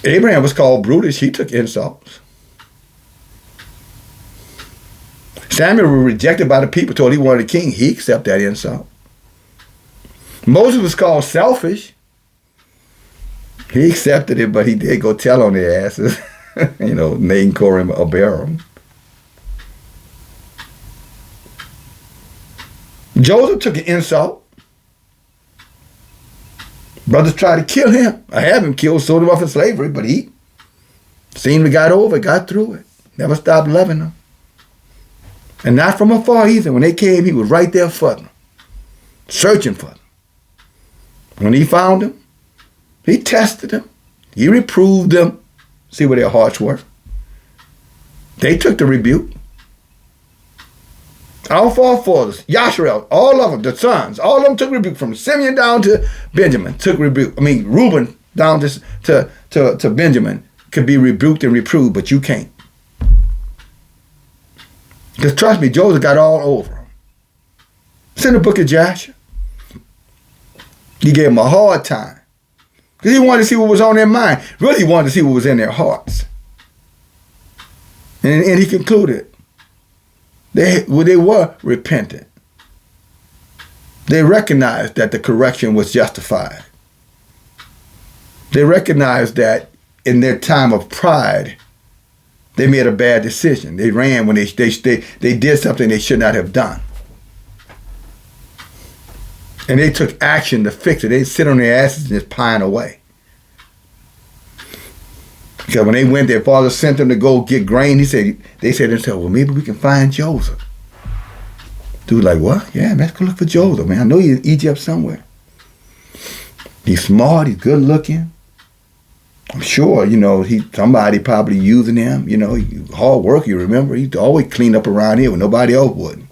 Abraham was called brutish. He took insults. Samuel was rejected by the people, told he wanted a king. He accepted that insult. Moses was called selfish. He accepted it, but he did go tell on their asses. Name, Korah, Abiram. Joseph took an insult. Brothers tried to kill him. I have him killed, sold him off in slavery, but he seemed to got over it, got through it. Never stopped loving them. And not from afar either. When they came, he was right there for them, searching for them. When he found them, he tested them. He reproved them. See where their hearts were. They took the rebuke. Our forefathers, Yasharel, all of them, the sons, all of them took rebuke. From Simeon down to Benjamin took rebuke. Reuben down to Benjamin could be rebuked and reproved, but you can't. Because trust me, Joseph got all over him. It's in the book of Joshua. He gave them a hard time. Because he wanted to see what was on their mind. Really, he wanted to see what was in their hearts. And he concluded, they were repentant. They recognized that the correction was justified. They recognized that in their time of pride, they made a bad decision. They ran when they did something they should not have done. And they took action to fix it. They didn't sit on their asses and just pine away. Because when they went, their father sent them to go get grain. They said to themselves, well, maybe we can find Joseph. Dude like, what? Yeah, let's go look for Joseph, man. I know he's in Egypt somewhere. He's smart. He's good looking. I'm sure, somebody probably using him. He hard work, you remember. He always cleaned up around here when nobody else would.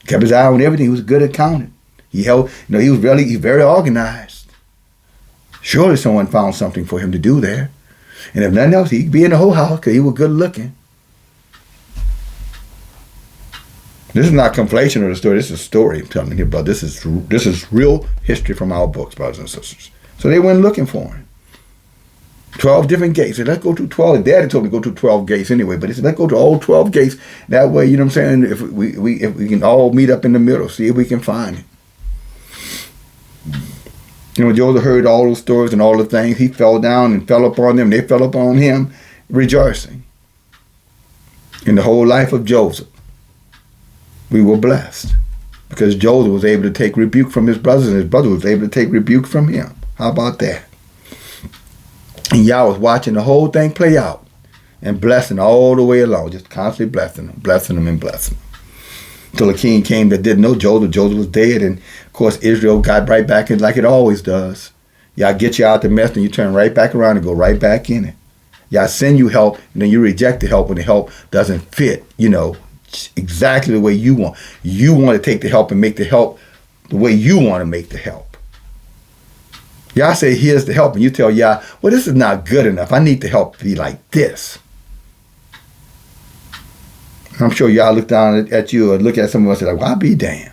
Kept his eye on everything. He was good at counting. He's very organized. Surely someone found something for him to do there. And if nothing else, he'd be in the whole house because he was good looking. This is not conflation of the story. This is a story I'm telling you, brother. This is real history from our books, brothers and sisters. So they went looking for him. 12 different gates. They said, let's go to 12. Daddy told me to go to 12 gates anyway, but he said, let's go to all 12 gates. That way, you know what I'm saying, if we can all meet up in the middle, see if we can find it. Joseph heard all those stories and all the things. He fell down and fell upon them. They fell upon him, rejoicing. In the whole life of Joseph, we were blessed because Joseph was able to take rebuke from his brothers and his brother was able to take rebuke from him. How about that? And Yah was watching the whole thing play out and blessing all the way along, just constantly blessing them. Until a king came that didn't know Joseph. Joseph was dead, and of course Israel got right back in like it always does. Yah get you out the mess and you turn right back around and go right back in it. Yah send you help and then you reject the help when the help doesn't fit, exactly the way you want. You want to take the help and make the help the way you want to make the help. Yah say, here's the help, and you tell Yah, well, this is not good enough. I need the help to be like this. I'm sure Yah look down at you or look at someone else and say, well, I'll be damned.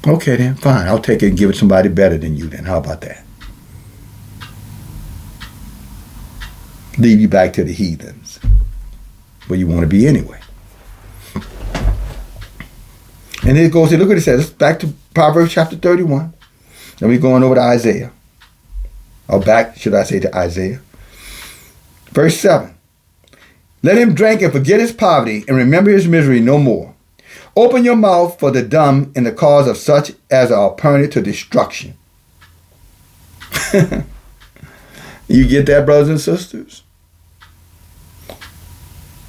Okay then, fine. I'll take it and give it to somebody better than you then. How about that? Leave you back to the heathens, where you want to be anyway. And it goes, look what it says. Back to Proverbs chapter 31. Then we're going over to Isaiah. Or back, should I say, to Isaiah. Verse 7. Let him drink and forget his poverty and remember his misery no more. Open your mouth for the dumb in the cause of such as are appointed to destruction. You get that, brothers and sisters?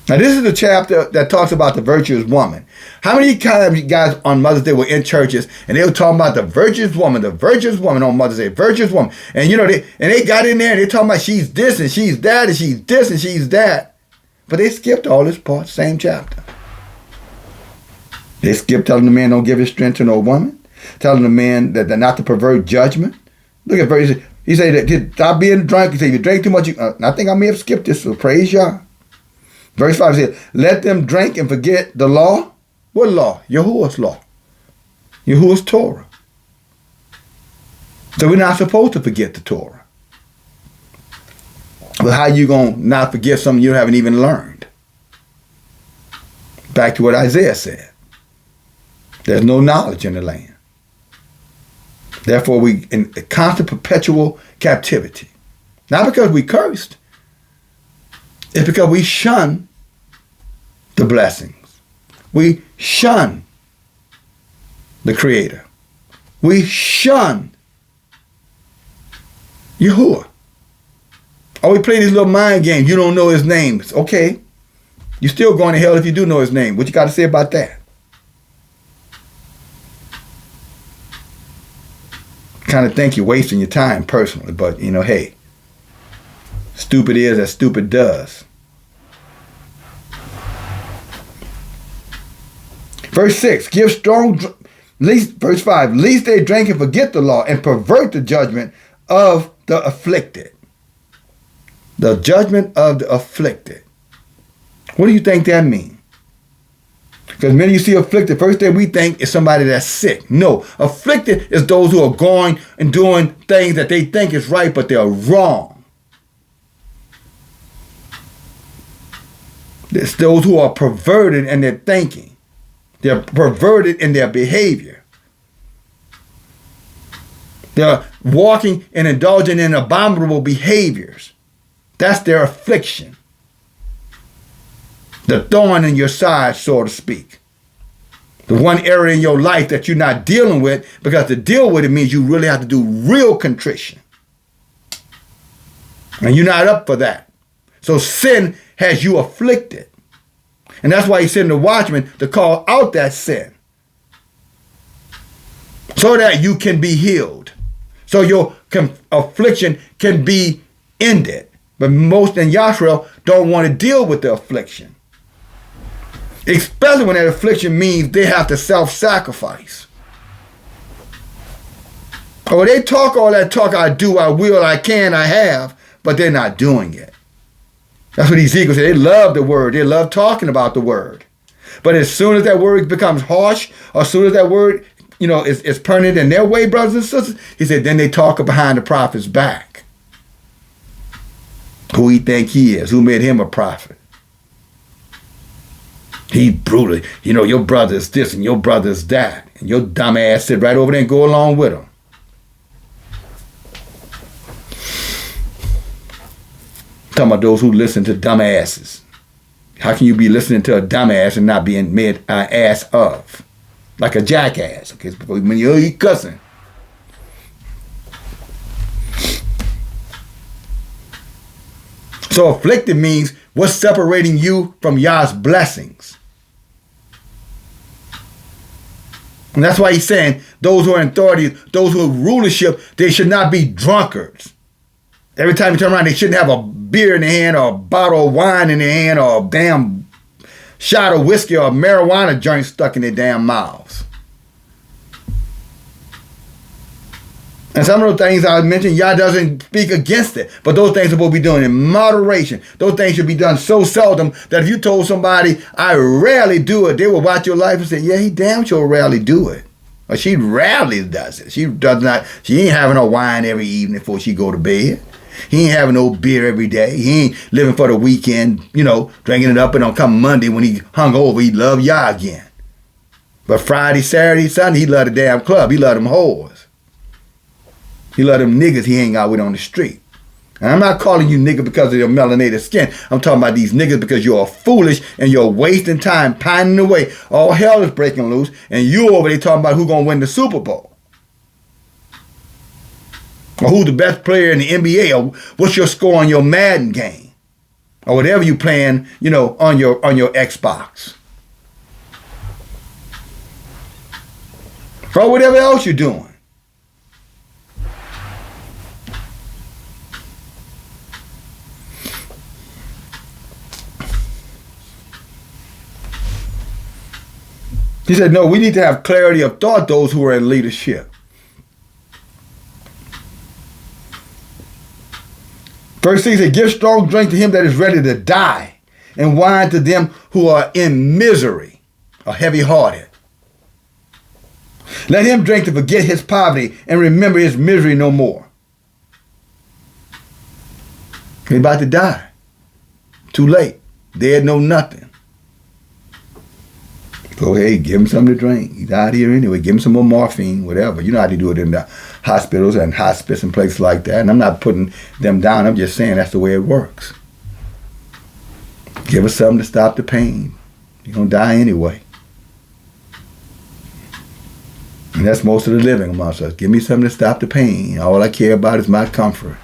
Now, this is the chapter that talks about the virtuous woman. How many times you guys on Mother's Day were in churches and they were talking about the virtuous woman on Mother's Day, virtuous woman. And they got in there and they talking about she's this and she's that and she's this and she's that. But they skipped all this part, same chapter. They skipped telling the man don't give his strength to no woman, telling the man that they're not to pervert judgment. Look at verse. He said, stop being drunk. He said, if you drink too much, I think I may have skipped this, so praise Yah. Verse 5 says, let them drink and forget the law. What law? Yahuah's law. Yahuah's Torah. So we're not supposed to forget the Torah. But how you going to not forget something you haven't even learned? Back to what Isaiah said. There's no knowledge in the land. Therefore, we in a constant perpetual captivity. Not because we cursed. It's because we shun the blessings. We shun the Creator. We shun Yahuwah. Oh, we play these little mind games. You don't know his name. It's okay. You're still going to hell if you do know his name. What you got to say about that? Kind of think you're wasting your time personally, but hey, stupid is as stupid does. Verse 6, give strong, verse 5, least they drink and forget the law and pervert the judgment of the afflicted. The judgment of the afflicted. What do you think that means? Because many you see afflicted, first thing we think is somebody that's sick. No, afflicted is those who are going and doing things that they think is right, but they're wrong. It's those who are perverted in their thinking. They're perverted in their behavior. They're walking and indulging in abominable behaviors. That's their affliction. The thorn in your side, so to speak. The one area in your life that you're not dealing with, because to deal with it means you really have to do real contrition. And you're not up for that. So sin has you afflicted. And that's why he sent the watchman to call out that sin, so that you can be healed. So your affliction can be ended. But most in Yahweh don't want to deal with the affliction. Especially when that affliction means they have to self-sacrifice. Or they talk all that talk, I do, I will, I can, I have, but they're not doing it. That's what Ezekiel said. They love the word. They love talking about the word. But as soon as that word becomes harsh, or as soon as that word, is permanent in their way, brothers and sisters, he said, then they talk behind the prophet's back. Who he think he is? Who made him a prophet? He brutal. Your brother's this and your brother's that. And your dumb ass sit right over there and go along with him. Talking about those who listen to dumbasses. How can you be listening to a dumbass and not being made an ass of? Like a jackass. Okay, when you're cussing. So afflicted means what's separating you from Yah's blessings. And that's why he's saying those who are in authority, those who have rulership, they should not be drunkards. Every time you turn around, they shouldn't have a beer in their hand or a bottle of wine in their hand or a damn shot of whiskey or a marijuana joint stuck in their damn mouths. And some of those things I mentioned, Yah doesn't speak against it. But those things are supposed to be done in moderation. Those things should be done so seldom that if you told somebody, I rarely do it, they will watch your life and say, yeah, he damn sure rarely do it. Or she rarely does it. She ain't having no wine every evening before she go to bed. He ain't having no beer every day. He ain't living for the weekend, drinking it up, and on come Monday when he hung over, he love Yah again. But Friday, Saturday, Sunday, he love the damn club. He love them whores. He love them niggas he hang out with on the street. And I'm not calling you nigga because of your melanated skin. I'm talking about these niggas because you're foolish and you're wasting time pining away. All hell is breaking loose, and you over there talking about who's going to win the Super Bowl. Or who's the best player in the NBA, or what's your score on your Madden game, or whatever you playing, on your Xbox, or whatever else you're doing. He said, no, we need to have clarity of thought, those who are in leadership. Verse 6 says, give strong drink to him that is ready to die, and wine to them who are in misery, or heavy-hearted. Let him drink to forget his poverty and remember his misery no more. He's about to die. Too late. Dead, know nothing. Go ahead, give him something to drink. He's out here anyway. Give him some more morphine, whatever. You know how to do it in the hospitals and hospice and places like that. And I'm not putting them down. I'm just saying that's the way it works. Give us something to stop the pain. You're going to die anyway. And that's most of the living amongst us. Give me something to stop the pain. All I care about is my comfort.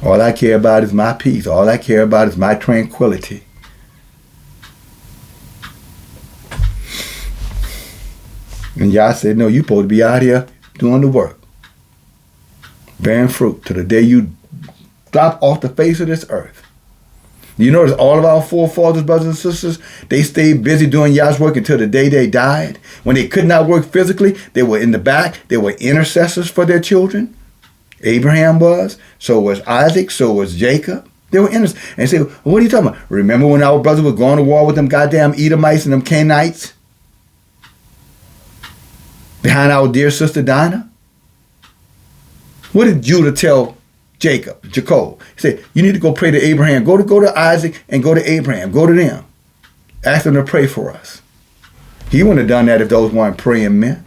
All I care about is my peace. All I care about is my tranquility. And Yah said, no, you're supposed to be out here doing the work, bearing fruit to the day you drop off the face of this earth. You notice all of our forefathers, brothers and sisters, they stayed busy doing Yah's work until the day they died. When they could not work physically, they were in the back. They were intercessors for their children. Abraham was, so was Isaac, so was Jacob. They were intercessors. And they said, well, what are you talking about? Remember when our brothers were going to war with them goddamn Edomites and them Canaanites? Behind our dear sister Dinah? What did Judah tell Jacob? He said, you need to go pray to Abraham. Go to Isaac and go to Abraham. Go to them. Ask them to pray for us. He wouldn't have done that if those weren't praying men.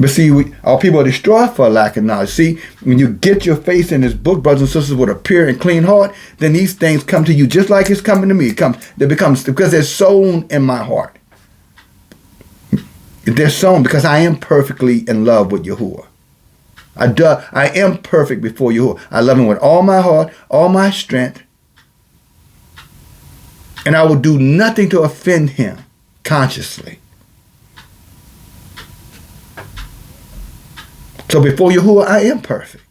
But see, our people are destroyed for a lack of knowledge. See, when you get your face in this book, brothers and sisters, with a pure and clean heart, then these things come to you just like it's coming to me. They become, because they're sown in my heart. They're sown because I am perfectly in love with Yahuwah. I am perfect before Yahuwah. I love him with all my heart, all my strength. And I will do nothing to offend him consciously. So before Yahuwah, I am perfect.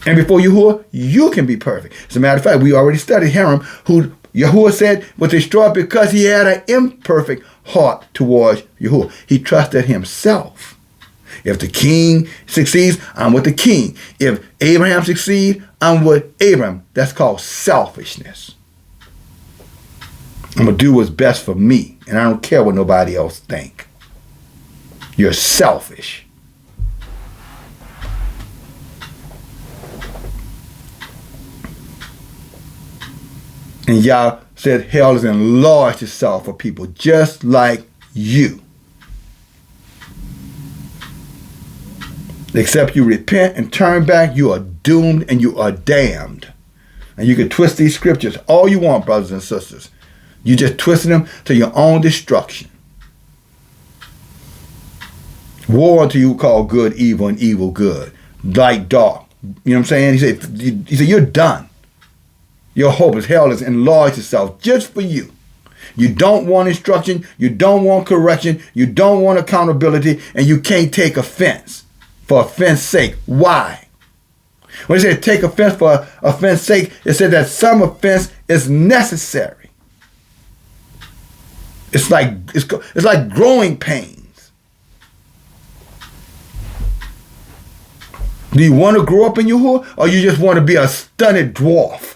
And before Yahuwah, you can be perfect. As a matter of fact, we already studied Hiram, who Yahuwah said was destroyed because he had an imperfect heart towards Yahuwah. He trusted himself. If the king succeeds, I'm with the king. If Abraham succeeds, I'm with Abraham. That's called selfishness. I'm going to do what's best for me, and I don't care what nobody else thinks. You're selfish. And Yah said hell has enlarged itself for people just like you. Except you repent and turn back, you are doomed and you are damned. And you can twist these scriptures all you want, brothers and sisters. You just twisting them to your own destruction. War unto you call good evil and evil good. Light dark. You know what I'm saying? He said, you're done. Your hope is hell has enlarged itself just for you. You don't want instruction. You don't want correction. You don't want accountability. And you can't take offense for offense sake. Why? When it said take offense for offense sake, it said that some offense is necessary. It's like growing pains. Do you want to grow up in Yahuwah, or you just want to be a stunted dwarf,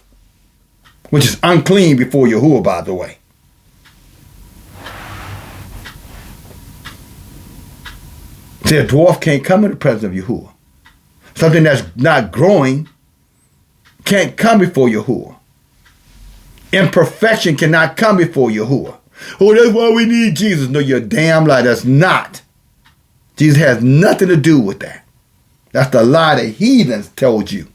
which is unclean before Yahuwah, by the way? See, a dwarf can't come in the presence of Yahuwah. Something that's not growing can't come before Yahuwah. Imperfection cannot come before Yahuwah. Oh, that's why we need Jesus. No, you're damn lie. That's not. Jesus has nothing to do with that. That's the lie the heathens told you.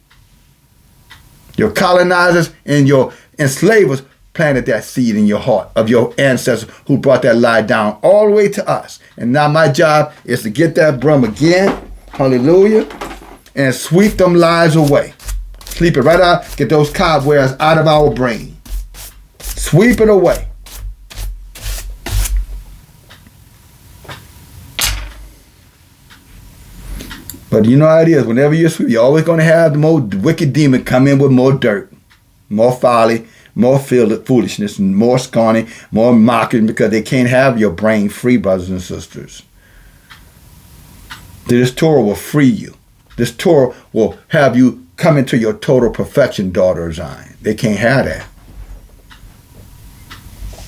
Your colonizers and your enslavers planted that seed in your heart of your ancestors who brought that lie down all the way to us. And now my job is to get that broom again, hallelujah, and sweep them lies away. Sleep it right out, get those cobwebs out of our brain. Sweep it away. But you know how it is. Whenever you sweep, you're always going to have the more wicked demon come in with more dirt, more folly, more foolishness, and more scorning, more mocking, because they can't have your brain free, brothers and sisters. This Torah will free you. This Torah will have you come into your total perfection, daughter of Zion. They can't have that.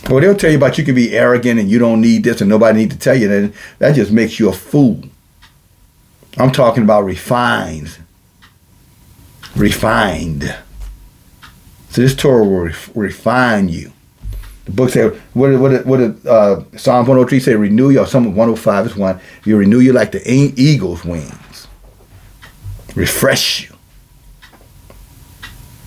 Well, they'll tell you about you can be arrogant and you don't need this and nobody needs to tell you that. That just makes you a fool. I'm talking about refined. So this Torah will refine you. The book says, what did Psalm 103 say? Renew you, or Psalm 105 is one. You renew you like the eagle's wings. Refresh you.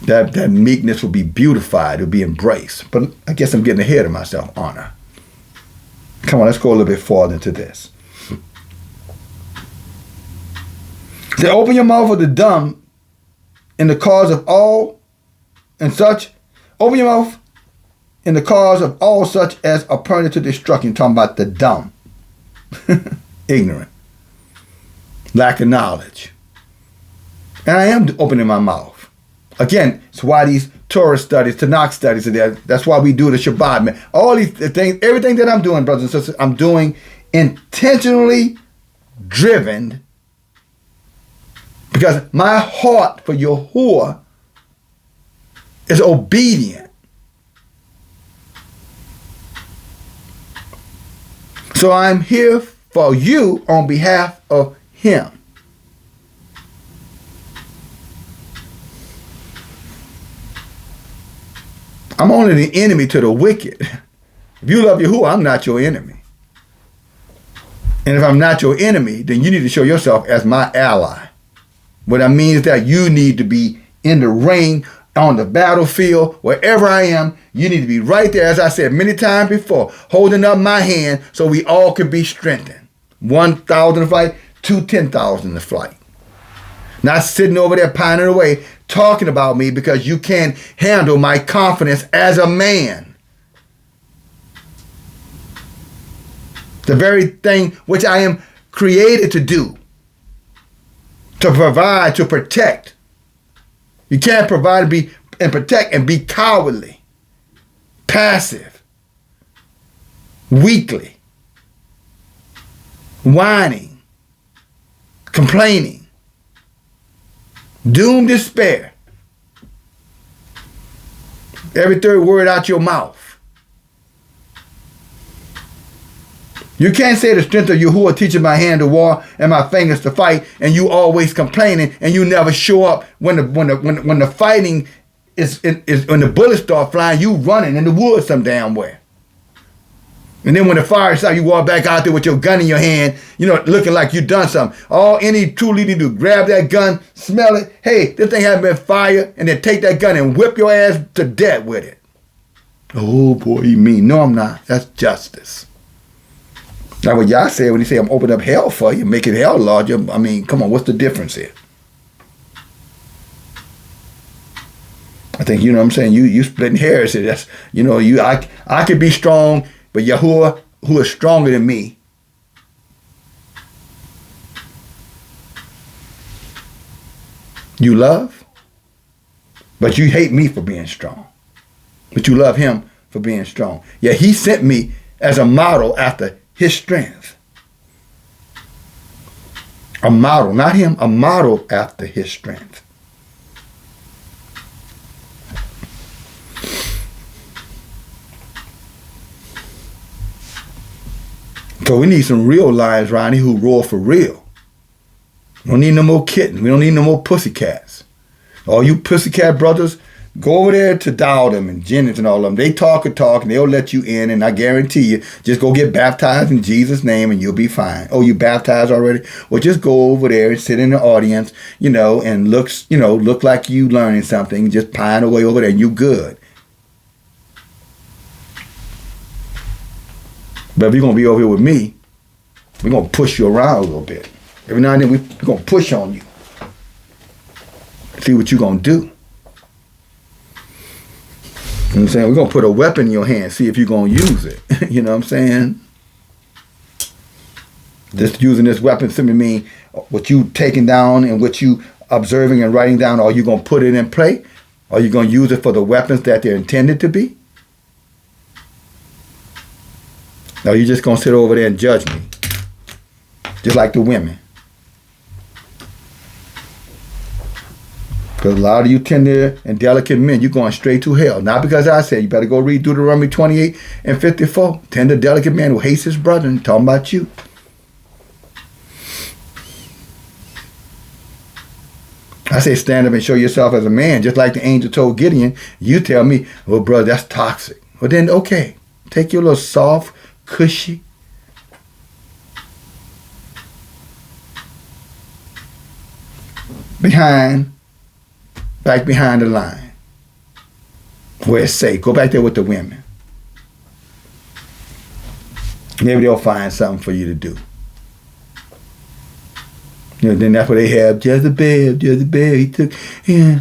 That meekness will be beautified. It will be embraced. But I guess I'm getting ahead of myself, honor. Come on, let's go a little bit farther into this. Say, open your mouth for the dumb in the cause of all and such. Open your mouth in the cause of all such as are pertinent to destruction. Talking about the dumb, ignorant, lack of knowledge. And I am opening my mouth. Again, it's why these Torah studies, Tanakh studies are there. That's why we do the Shabbat, man. All these things, everything that I'm doing, brothers and sisters, I'm doing intentionally driven, because my heart for Yahuwah is obedient. So I'm here for you on behalf of him. I'm only the enemy to the wicked. If you love Yahuwah, I'm not your enemy. And if I'm not your enemy, then you need to show yourself as my ally. What I mean is that you need to be in the ring, on the battlefield, wherever I am. You need to be right there, as I said many times before, holding up my hand so we all can be strengthened. 1,000 to fight, 10,000 to fight. Not sitting over there pining away, talking about me because you can't handle my confidence as a man. The very thing which I am created to do. To provide, to protect. You can't provide and protect and be cowardly, passive, weakly, whining, complaining, doom, despair. Every third word out your mouth. You can't say the strength of Yahuwah teaching my hand to war and my fingers to fight, and you always complaining and you never show up when the fighting is when the bullets start flying. You running in the woods some damn where, and then when the fire starts, you walk back out there with your gun in your hand, looking like you done something. All any true leader do, grab that gun, smell it. Hey, this thing hasn't been fired, and then take that gun and whip your ass to death with it. Oh boy, you mean? No, I'm not. That's justice. Now what Yah said when he said, I'm opening up hell for you, making hell larger, I mean, come on, what's the difference here? I think, what I'm saying, you splitting hairs here. That's, I could be strong, but Yahuwah, who is stronger than me, you love, but you hate me for being strong. But you love him for being strong. Yeah, he sent me as a model after his strength. A model, not him, a model after his strength. So we need some real lions, Ronnie, who roar for real. We don't need no more kittens. We don't need no more pussycats. All you pussycat brothers, go over there to Dowdham and Jennings and all of them. They talk and they'll let you in, and I guarantee you, just go get baptized in Jesus' name and you'll be fine. Oh, you baptized already? Well, just go over there and sit in the audience, and look like you learning something. Just pine away over there and you good. But if you're going to be over here with me, we're going to push you around a little bit. Every now and then we're going to push on you. See what you're going to do. You know what I'm saying? We're going to put a weapon in your hand, see if you're going to use it. You know what I'm saying? Just using this weapon simply mean what you taking down and what you observing and writing down, are you going to put it in play? Are you going to use it for the weapons that they're intended to be? Or are you just going to sit over there and judge me? Just like the women. Because a lot of you tender and delicate men, you're going straight to hell. Not because I said, you better go read Deuteronomy 28 and 54. Tender, delicate man who hates his brother and talking about you. I say stand up and show yourself as a man, just like the angel told Gideon. You tell me, well, brother, that's toxic. Well, then, okay. Take your little soft, cushy, back behind the line, where it's safe. Go back there with the women. Maybe they'll find something for you to do. Then that's what they have. Jezebel, he took, yeah.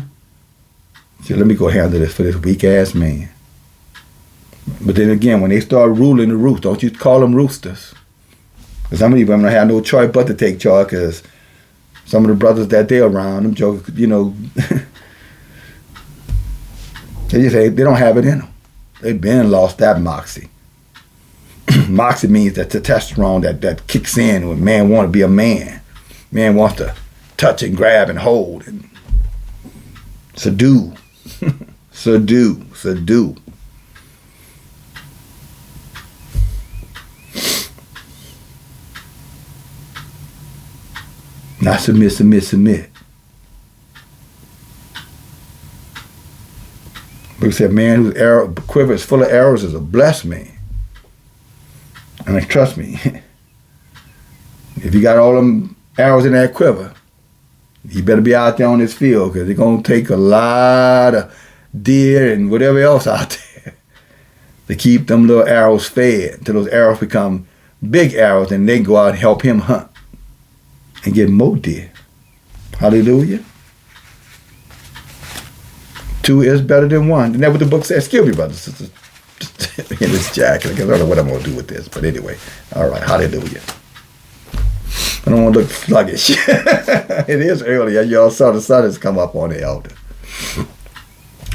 So let me go handle this for this weak ass man. But then again, when they start ruling the roost, don't you call them roosters. Because some of these women don't have no choice but to take charge, because some of the brothers that they're around, them jokers, they just say they don't have it in them. They've been lost that moxie. Moxie means that the testosterone that kicks in when man wants to be a man. Man wants to touch and grab and hold and subdue. Subdue. Not submit. Because said, man whose quiver is full of arrows is a blessed man. And trust me, If you got all them arrows in that quiver, you better be out there on this field because it's going to take a lot of deer and whatever else out there to keep them little arrows fed until those arrows become big arrows and they can go out and help him hunt and get more deer. Hallelujah. 2 is better than 1. Isn't that what the book says? Excuse me, brothers and sisters. In this jacket. I don't know what I'm going to do with this. But anyway. All right. Hallelujah. I don't want to look sluggish. It is early. Y'all saw the sun has come up on the altar.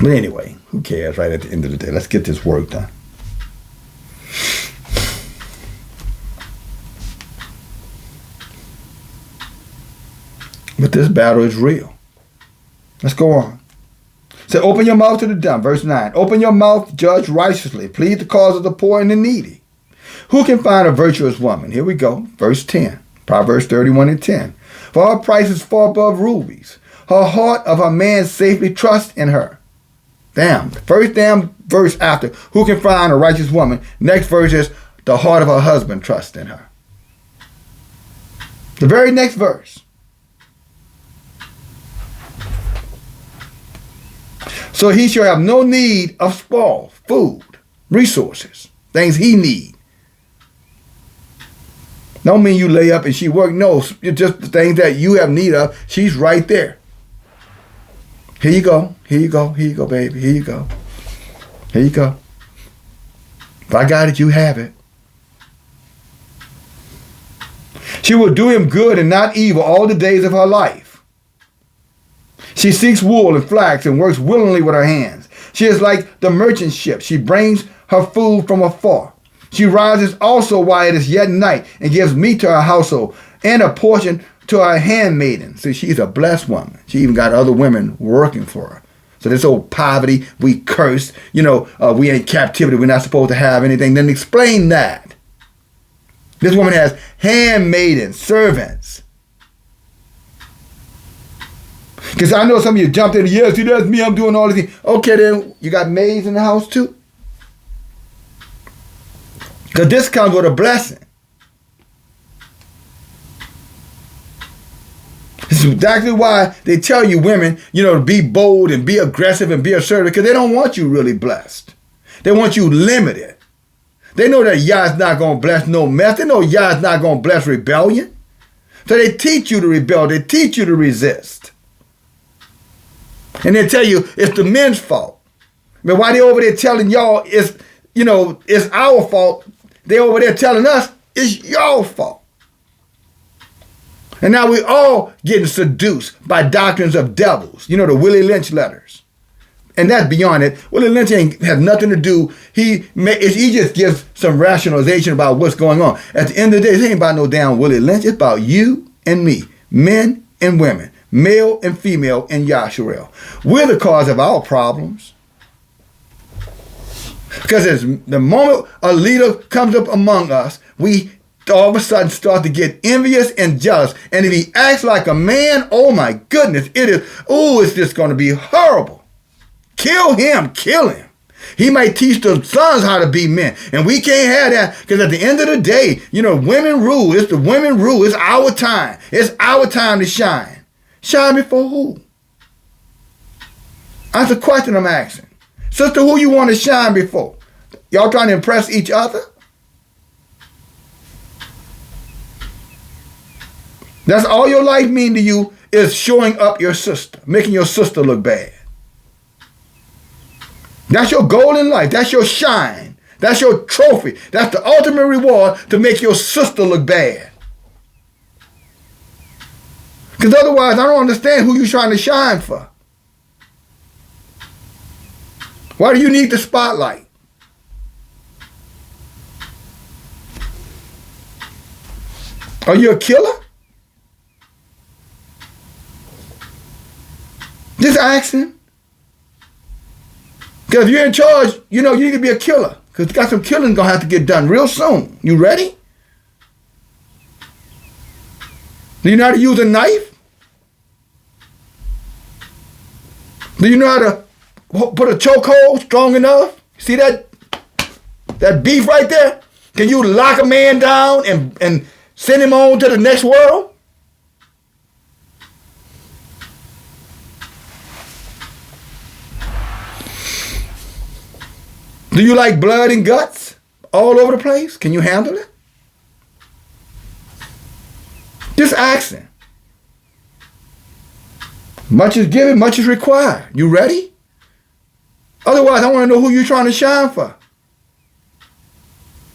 But anyway, who cares right at the end of the day? Let's get this work done. But this battle is real. Let's go on. So open your mouth to the dumb. Verse 9. Open your mouth, judge righteously. Plead the cause of the poor and the needy. Who can find a virtuous woman? Here we go. Verse 10. Proverbs 31:10. For her price is far above rubies. Her heart of her man safely trusts in her. Damn. The first damn verse after, who can find a righteous woman? Next verse is, the heart of her husband trusts in her. The very next verse. So he shall have no need of spoil, food, resources, things he need. Don't mean you lay up and she work. No, it's just the things that you have need of. She's right there. Here you go. Here you go. Here you go, baby. Here you go. Here you go. If I got it, you have it. She will do him good and not evil all the days of her life. She seeks wool and flax and works willingly with her hands. She is like the merchant ship. She brings her food from afar. She rises also while it is yet night and gives meat to her household and a portion to her handmaiden. See, she's a blessed woman. She even got other women working for her. So this old poverty, we cursed, we in captivity, we're not supposed to have anything. Then explain that. This woman has handmaidens, servants. Because I know some of you jumped in, yes, see, that's me, I'm doing all these things. Okay, then you got maids in the house too? Because this comes with a blessing. This is exactly why they tell you women, to be bold and be aggressive and be assertive, because they don't want you really blessed. They want you limited. They know that Yah's not going to bless no mess. They know Yah's not going to bless rebellion. So they teach you to rebel. They teach you to resist. And they tell you it's the men's fault. But why they over there telling y'all it's our fault, they over there telling us it's your fault. And now we all getting seduced by doctrines of devils. The Willie Lynch letters. And that's beyond it. Willie Lynch has nothing to do. He just gives some rationalization about what's going on. At the end of the day, it ain't about no damn Willie Lynch. It's about you and me, men and women, male and female in Yahshua. We're the cause of our problems. Because the moment a leader comes up among us, we all of a sudden start to get envious and jealous. And if he acts like a man, oh my goodness, it's just going to be horrible. Kill him, kill him. He might teach the sons how to be men. And we can't have that because at the end of the day, women rule. It's the women rule. It's our time. It's our time to shine. Shine before who? That's the question I'm asking. Sister, who you want to shine before? Y'all trying to impress each other? That's all your life mean to you is showing up your sister, making your sister look bad. That's your goal in life. That's your shine. That's your trophy. That's the ultimate reward, to make your sister look bad. Because otherwise, I don't understand who you're trying to shine for. Why do you need the spotlight? Are you a killer? Just asking. Because if you're in charge, you need to be a killer. Because got some killing going to have to get done real soon. You ready? Do you know how to use a knife? Do you know how to put a chokehold strong enough? See that beef right there? Can you lock a man down and send him on to the next world? Do you like blood and guts all over the place? Can you handle it? Just asking. Much is given, much is required. You ready? Otherwise, I want to know who you're trying to shine for.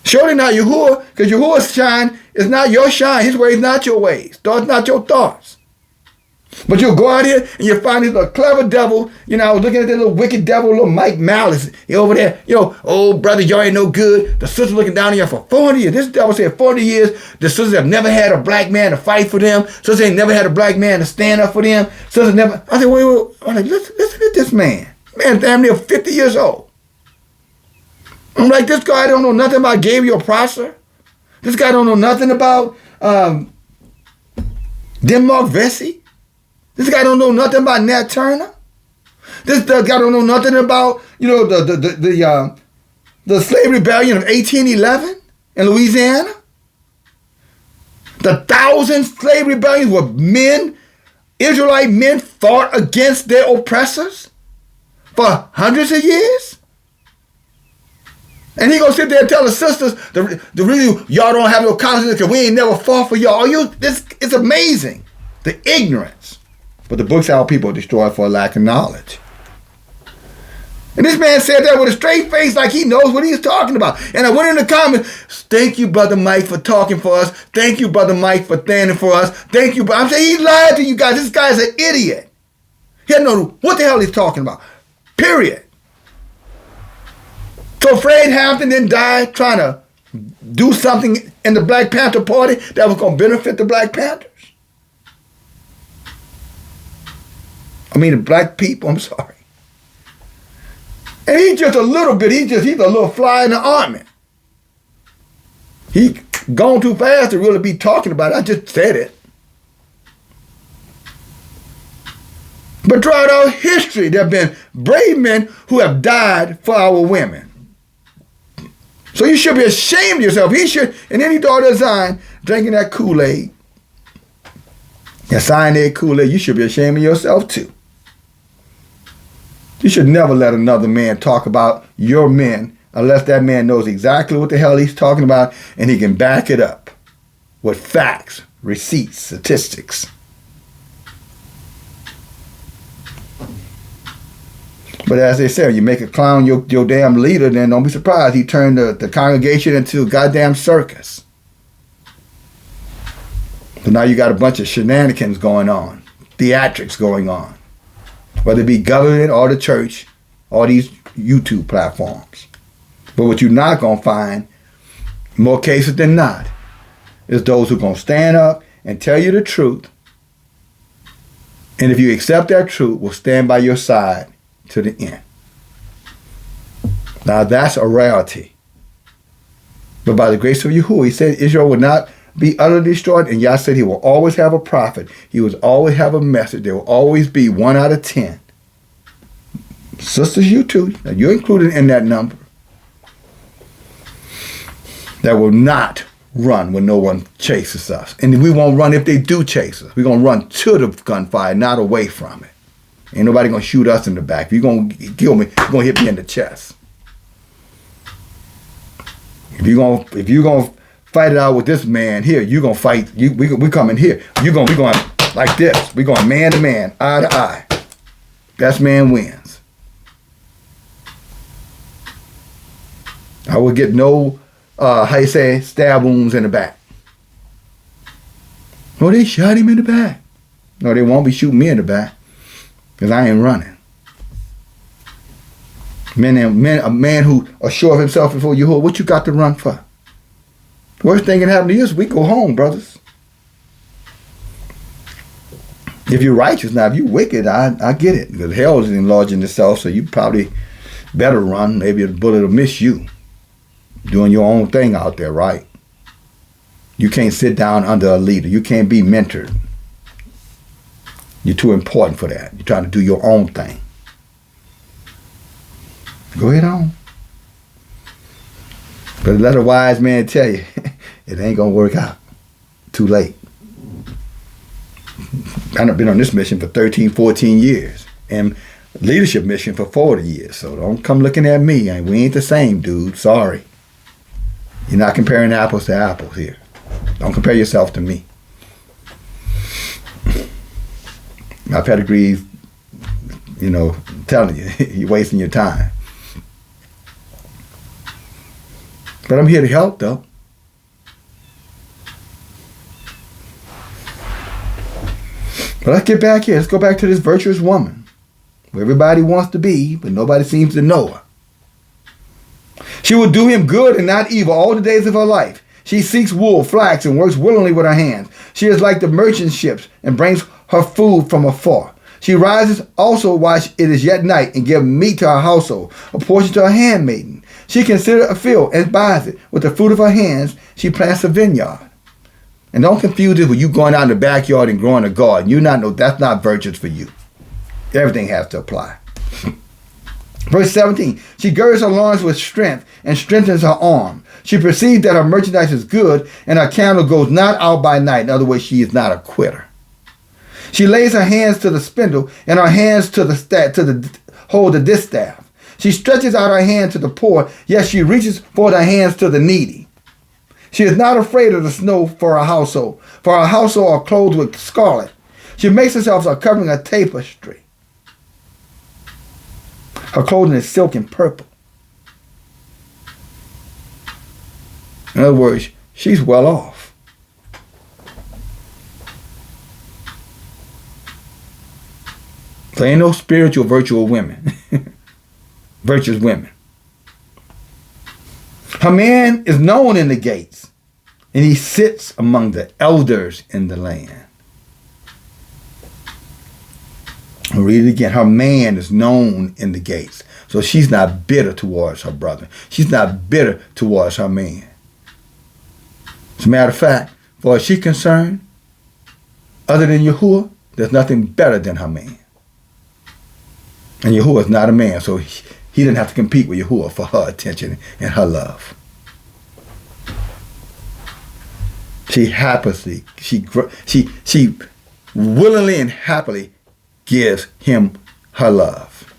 Surely not Yahuwah, because Yahuwah's shine is not your shine. His ways not your ways. Thoughts not your thoughts. But you'll go out here and you'll find this little clever devil. You know, I was looking at that little wicked devil, little Mike Malice. He over there, oh, brother, y'all ain't no good. The sister looking down on you for 400 years. This devil said 40 years. The sisters have never had a black man to fight for them. Sisters ain't never had a black man to stand up for them. Sisters never. I said, wait. I'm like, listen to this man. Man, damn near 50 years old. I'm like, this guy don't know nothing about Gabriel Prosser. This guy don't know nothing about Denmark Vesey. This guy don't know nothing about Nat Turner. This guy don't know nothing about, the slave rebellion of 1811 in Louisiana. The 1,000 slave rebellions where Israelite men fought against their oppressors for hundreds of years. And he gonna sit there and tell the sisters, the reason y'all don't have no conscience because we ain't never fought for y'all. It's amazing, the ignorance. But the books our people destroy for a lack of knowledge. And this man said that with a straight face like he knows what he's talking about. And I went in the comments, thank you, Brother Mike, for talking for us. Thank you, Brother Mike, for standing for us. Thank you. I'm saying he lied to you guys. This guy's an idiot. He doesn't know what the hell he's talking about. Period. So Fred Hampton then died trying to do something in the Black Panther Party that was going to benefit the Black Panthers. I mean the black people, I'm sorry. And he's just a little bit, he's a little fly in the ointment. He gone too fast to really be talking about it. I just said it. But throughout our history, there have been brave men who have died for our women. So you should be ashamed of yourself. He should, and any daughter of Zion drinking that Kool-Aid, that cyanide Kool-Aid, you should be ashamed of yourself too. You should never let another man talk about your men unless that man knows exactly what the hell he's talking about and he can back it up with facts, receipts, statistics. But as they say, you make a clown your damn leader, then don't be surprised he turned the congregation into a goddamn circus. So now you got a bunch of shenanigans going on, theatrics going on. Whether it be government or the church or these YouTube platforms. But what you're not going to find, more cases than not, is those who are going to stand up and tell you the truth. And if you accept that truth, will stand by your side to the end. Now that's a rarity. But by the grace of Yahuwah, he said Israel would not be utterly destroyed, and Yah said he will always have a prophet. He will always have a message. There will always be 1 out of 10. Sisters, you too, you're included in that number, that will not run when no one chases us. And we won't run if they do chase us. We're going to run to the gunfire, not away from it. Ain't nobody going to shoot us in the back. If you're going to kill me, you're going to hit me in the chest. If you're going to fight it out with this man here, you're going to fight. We coming here. We're going like this. We're going man to man, eye to eye. Best man wins. I will get no, stab wounds in the back. No, they shot him in the back. No, they won't be shooting me in the back. Because I ain't running. A man who is sure of himself before Yahuwah, what you got to run for? The worst thing can happen to you is we go home, brothers. If you're righteous, now if you're wicked, I get it. Because hell is enlarging itself, so you probably better run. Maybe a bullet will miss you. Doing your own thing out there, right? You can't sit down under a leader. You can't be mentored. You're too important for that. You're trying to do your own thing. Go ahead on. But let a wise man tell you, it ain't going to work out. too late. I've been on this mission for 13, 14 years. And leadership mission for 40 years. So don't come looking at me. We ain't the same, dude. Sorry. You're not comparing apples to apples here. Don't compare yourself to me. My pedigree, telling you, you're wasting your time. But I'm here to help, though. But let's get back here. Let's go back to this virtuous woman, where everybody wants to be, but nobody seems to know her. She will do him good and not evil all the days of her life. She seeks wool, flax, and works willingly with her hands. She is like the merchant ships and brings her food from afar. She rises also while it is yet night and gives meat to her household, a portion to her handmaiden. She considers a field and buys it. With the fruit of her hands, she plants a vineyard. And don't confuse it with you going out in the backyard and growing a garden. That's not virtuous for you. Everything has to apply. Verse 17, she girds her loins with strength and strengthens her arm. She perceives that her merchandise is good and her candle goes not out by night. In other words, she is not a quitter. She lays her hands to the spindle and her hands to the hold the distaff. She stretches out her hand to the poor, yes, she reaches forth her hands to the needy. She is not afraid of the snow for her household are clothed with scarlet. She makes herself a covering of tapestry. Her clothing is silk and purple. In other words, she's well off. There ain't no spiritual virtuous women. Virtuous women. Her man is known in the gates, and he sits among the elders in the land. I'll read it again. Her man is known in the gates. So she's not bitter towards her brother. She's not bitter towards her man. As a matter of fact, as far as she's concerned, other than Yahuwah, there's nothing better than her man. And Yahuwah is not a man, so he didn't have to compete with Yahuwah for her attention and her love. She willingly and happily gives him her love.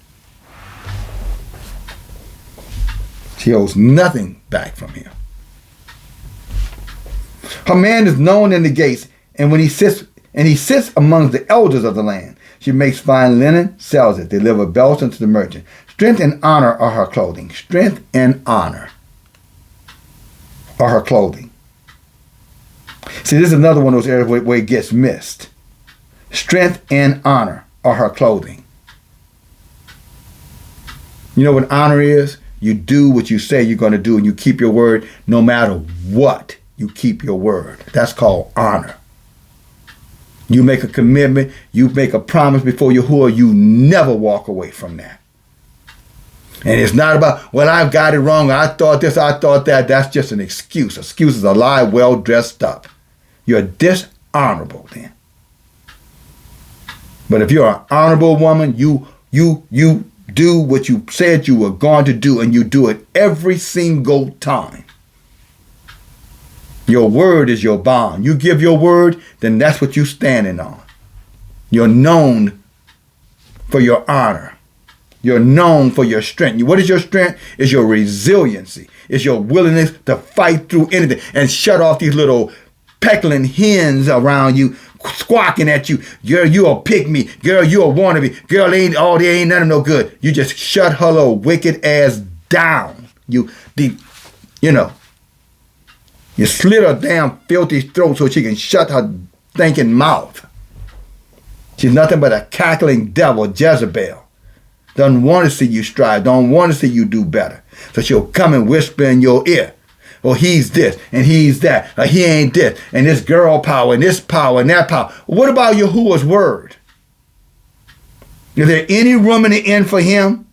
She owes nothing back from him. Her man is known in the gates, and when he sits among the elders of the land. She makes fine linen, sells it, deliver belts unto the merchant. Strength and honor are her clothing. Strength and honor are her clothing. See, this is another one of those areas where it gets missed. Strength and honor are her clothing. You know what honor is? You do what you say you're going to do, and you keep your word no matter what. You keep your word. That's called honor. You make a commitment, you make a promise before Yahuwah, you never walk away from that. And it's not about, well, I've got it wrong, I thought this, I thought that. That's just an excuse. Excuse is a lie well dressed up. You're dishonorable then. But if you're an honorable woman, you do what you said you were going to do, and you do it every single time. Your word is your bond. You give your word, then that's what you're standing on. You're known for your honor. You're known for your strength. What is your strength? It's your resiliency. It's your willingness to fight through anything and shut off these little peckling hens around you, squawking at you. Girl, you a pygmy. Girl, you a wannabe. Girl, they ain't none of no good. You just shut her little wicked ass down. You slit her damn filthy throat so she can shut her thinking mouth. She's nothing but a cackling devil, Jezebel. Doesn't want to see you strive. Don't want to see you do better. So she'll come and whisper in your ear. Oh, he's this and he's that. Or he ain't this. And this girl power and this power and that power. What about Yahuwah's word? Is there any room in the end for him?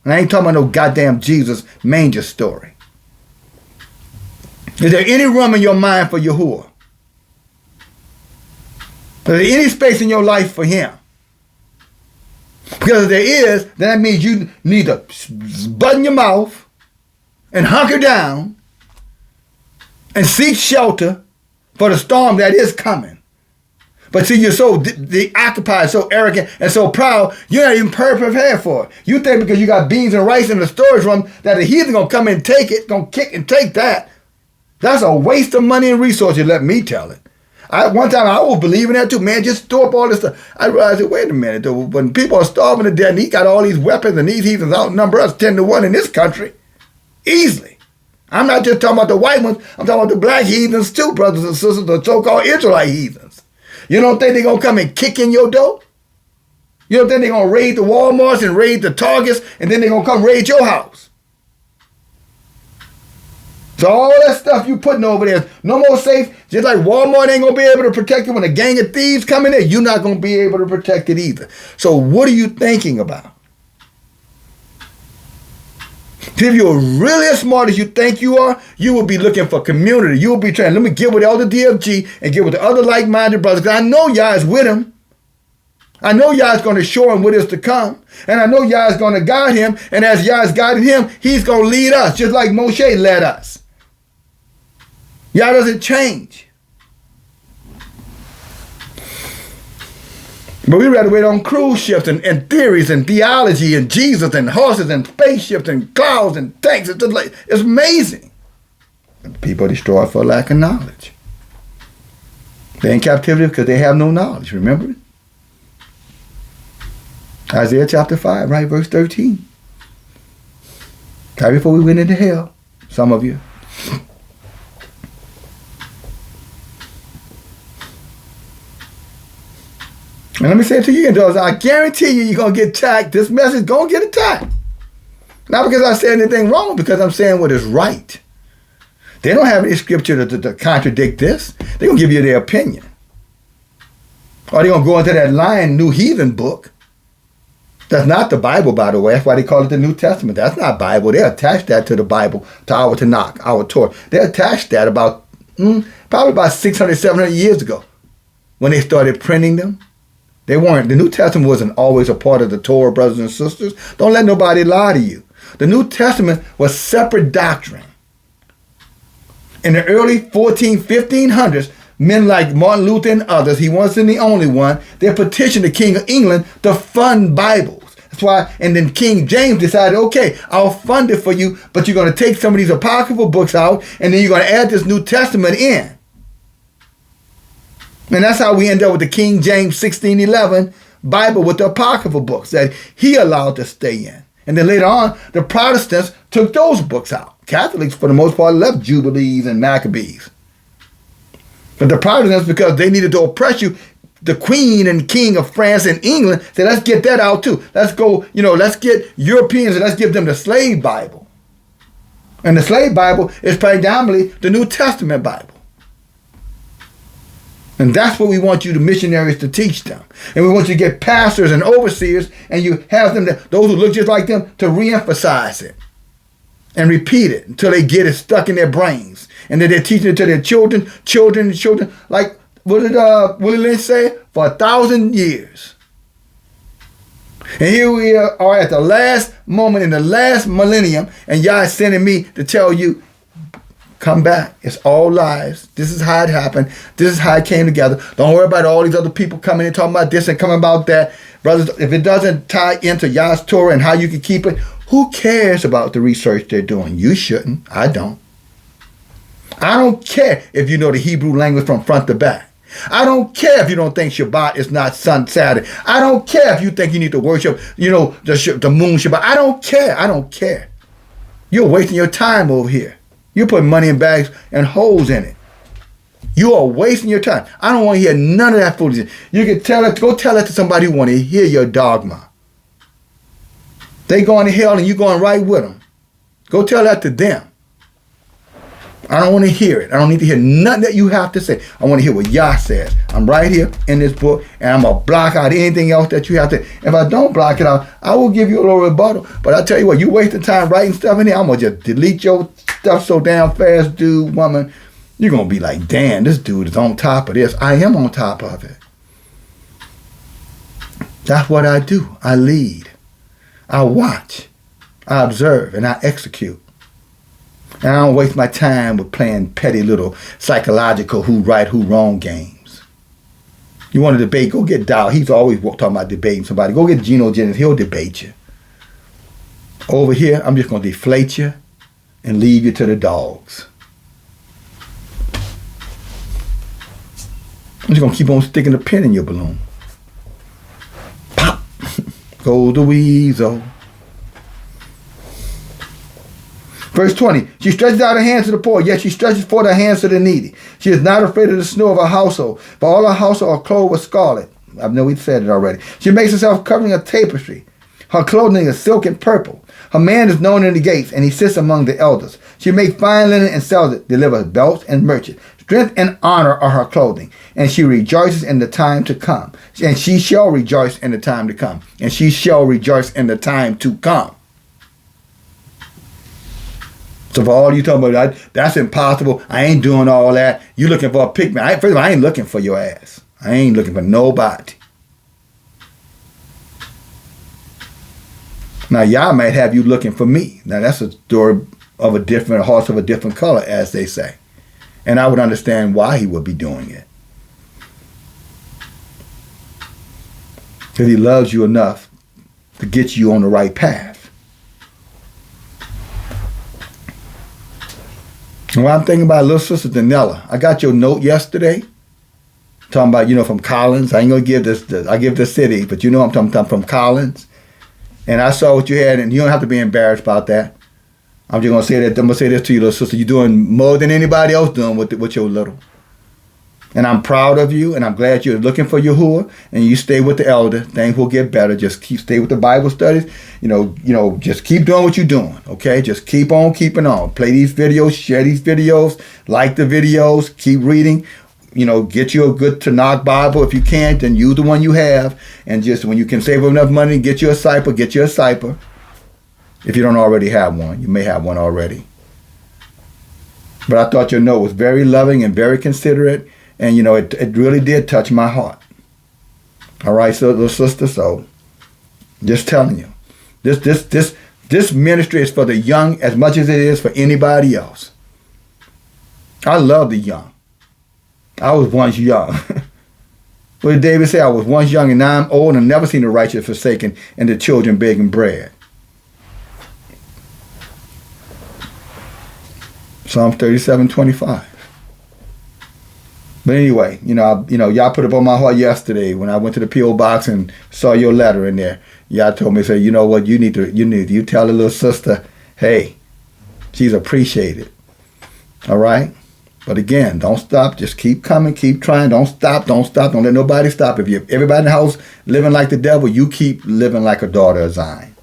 And I ain't talking about no goddamn Jesus manger story. Is there any room in your mind for Yahuwah? Is there any space in your life for him? Because if there is, then that means you need to button your mouth and hunker down and seek shelter for the storm that is coming. But see, you're so occupied, so arrogant, and so proud, you're not even prepared for it. You think because you got beans and rice in the storage room that the heathen going to come and take it, going to kick and take that. That's a waste of money and resources, let me tell it. One time I was believing that too. Man, just store up all this stuff. I realized, wait a minute, though. When people are starving to death and he got all these weapons and these heathens outnumber us 10-1 in this country, easily. I'm not just talking about the white ones. I'm talking about the black heathens too, brothers and sisters, the so-called Israelite heathens. You don't think they're going to come and kick in your door? You don't think they're going to raid the Walmarts and raid the Targets and then they're going to come raid your house? So all that stuff you putting over there is no more safe. Just like Walmart ain't going to be able to protect it when a gang of thieves come in there, you're not going to be able to protect it either. So what are you thinking about? If you're really as smart as you think you are, you will be looking for community. You will be trying, let me get with all the DFG and get with the other like-minded brothers. Because I know y'all is with him. I know y'all is going to show him what is to come. And I know y'all is going to guide him. And as y'all is guiding him, he's going to lead us, just like Moshe led us. Y'all doesn't change. But we rather wait on cruise ships and theories and theology and Jesus and horses and spaceships and clouds and tanks. It's amazing. People are destroyed for lack of knowledge. They're in captivity because they have no knowledge. Remember it? Isaiah chapter 5, right, verse 13. Right before we went into hell, some of you. And let me say it to you, I guarantee you're going to get attacked. This message is going to get attacked. Not because I said anything wrong, because I'm saying what is right. They don't have any scripture to contradict this. They're going to give you their opinion. Or they're going to go into that lying new heathen book. That's not the Bible, by the way. That's why they call it the New Testament. That's not Bible. They attached that to the Bible, to our Tanakh, our Torah. They attached that probably about 600, 700 years ago when they started printing them. They weren't. The New Testament wasn't always a part of the Torah, brothers and sisters. Don't let nobody lie to you. The New Testament was separate doctrine. In the early 1500s, men like Martin Luther and others, he wasn't the only one, they petitioned the King of England to fund Bibles. That's why, and then King James decided, okay, I'll fund it for you, but you're going to take some of these apocryphal books out, and then you're going to add this New Testament in. And that's how we end up with the King James 1611 Bible with the apocryphal books that he allowed to stay in. And then later on, the Protestants took those books out. Catholics, for the most part, left Jubilees and Maccabees. But the Protestants, because they needed to oppress you, the Queen and King of France and England said, let's get that out too. Let's go, let's get Europeans and let's give them the slave Bible. And the slave Bible is predominantly the New Testament Bible. And that's what we want you, the missionaries, to teach them. And we want you to get pastors and overseers, and you have them, those who look just like them, to reemphasize it and repeat it until they get it stuck in their brains. And then they're teaching it to their children. Like, what did Willie Lynch say? For 1,000 years. And here we are at the last moment in the last millennium, and y'all is sending me to tell you, come back. It's all lies. This is how it happened. This is how it came together. Don't worry about all these other people coming and talking about this and coming about that. Brothers, if it doesn't tie into Yah's Torah and how you can keep it, who cares about the research they're doing? You shouldn't. I don't. I don't care if you know the Hebrew language from front to back. I don't care if you don't think Shabbat is not Saturday. I don't care if you think you need to worship, the moon Shabbat. I don't care. I don't care. You're wasting your time over here. You're putting money in bags and holes in it. You are wasting your time. I don't want to hear none of that foolishness. You can go tell it to somebody who want to hear your dogma. They going to hell and you going right with them. Go tell that to them. I don't want to hear it. I don't need to hear nothing that you have to say. I want to hear what Yah says. I'm right here in this book, and I'm going to block out anything else that you have to. If I don't block it out, I will give you a little rebuttal. But I tell you what, you wasting time writing stuff in here, I'm going to just delete your stuff so damn fast, dude, woman. You're going to be like, damn, this dude is on top of this. I am on top of it. That's what I do. I lead. I watch. I observe, and I execute. And I don't waste my time with playing petty little psychological who right, who wrong games. You want to debate, go get Dow. He's always talking about debating somebody. Go get Geno Jennings. He'll debate you. Over here, I'm just going to deflate you and leave you to the dogs. I'm just going to keep on sticking a pin in your balloon. Pop. Go the weasel. Verse 20, she stretches out her hands to the poor, yet she stretches forth her hands to the needy. She is not afraid of the snow of her household, but all her household are clothed with scarlet. I know we said it already. She makes herself covering of tapestry. Her clothing is silk and purple. Her man is known in the gates, and he sits among the elders. She makes fine linen and sells it, delivers belts and merchants. Strength and honor are her clothing, and she rejoices in the time to come. And she shall rejoice in the time to come. And she shall rejoice in the time to come. So for all you talking about, that's impossible. I ain't doing all that. You looking for a pick me. First of all, I ain't looking for your ass. I ain't looking for nobody. Now, y'all might have you looking for me. Now, that's a story of a horse of a different color, as they say. And I would understand why he would be doing it. Because he loves you enough to get you on the right path. And what I'm thinking about little sister Danella, I got your note yesterday, talking about, from Collins. I ain't going to give this, I give the city, but I'm talking from Collins. And I saw what you had, and you don't have to be embarrassed about that. I'm just going to say that, I'm going to say this to you, little sister. You're doing more than anybody else doing with your little. And I'm proud of you, and I'm glad you're looking for Yahuwah, and you stay with the elder. Things will get better. Just stay with the Bible studies. Just keep doing what you're doing, okay? Just keep on keeping on. Play these videos, share these videos, like the videos, keep reading. Get you a good Tanakh Bible. If you can't, then use the one you have. And just when you can save enough money, get you a cipher, If you don't already have one, you may have one already. But I thought your note was very loving and very considerate. And, it really did touch my heart. All right, so little sister, so just telling you, this ministry is for the young as much as it is for anybody else. I love the young. I was once young. What did David say? I was once young and now I'm old and I've never seen the righteous forsaken and the children begging bread. Psalm 37:25. But anyway, y'all put it on my heart yesterday when I went to the P.O. box and saw your letter in there. Y'all told me, say, you know what, you tell the little sister, hey, she's appreciated. All right? But again, don't stop. Just keep coming, keep trying. Don't stop. Don't let nobody stop. If everybody in the house living like the devil, you keep living like a daughter of Zion.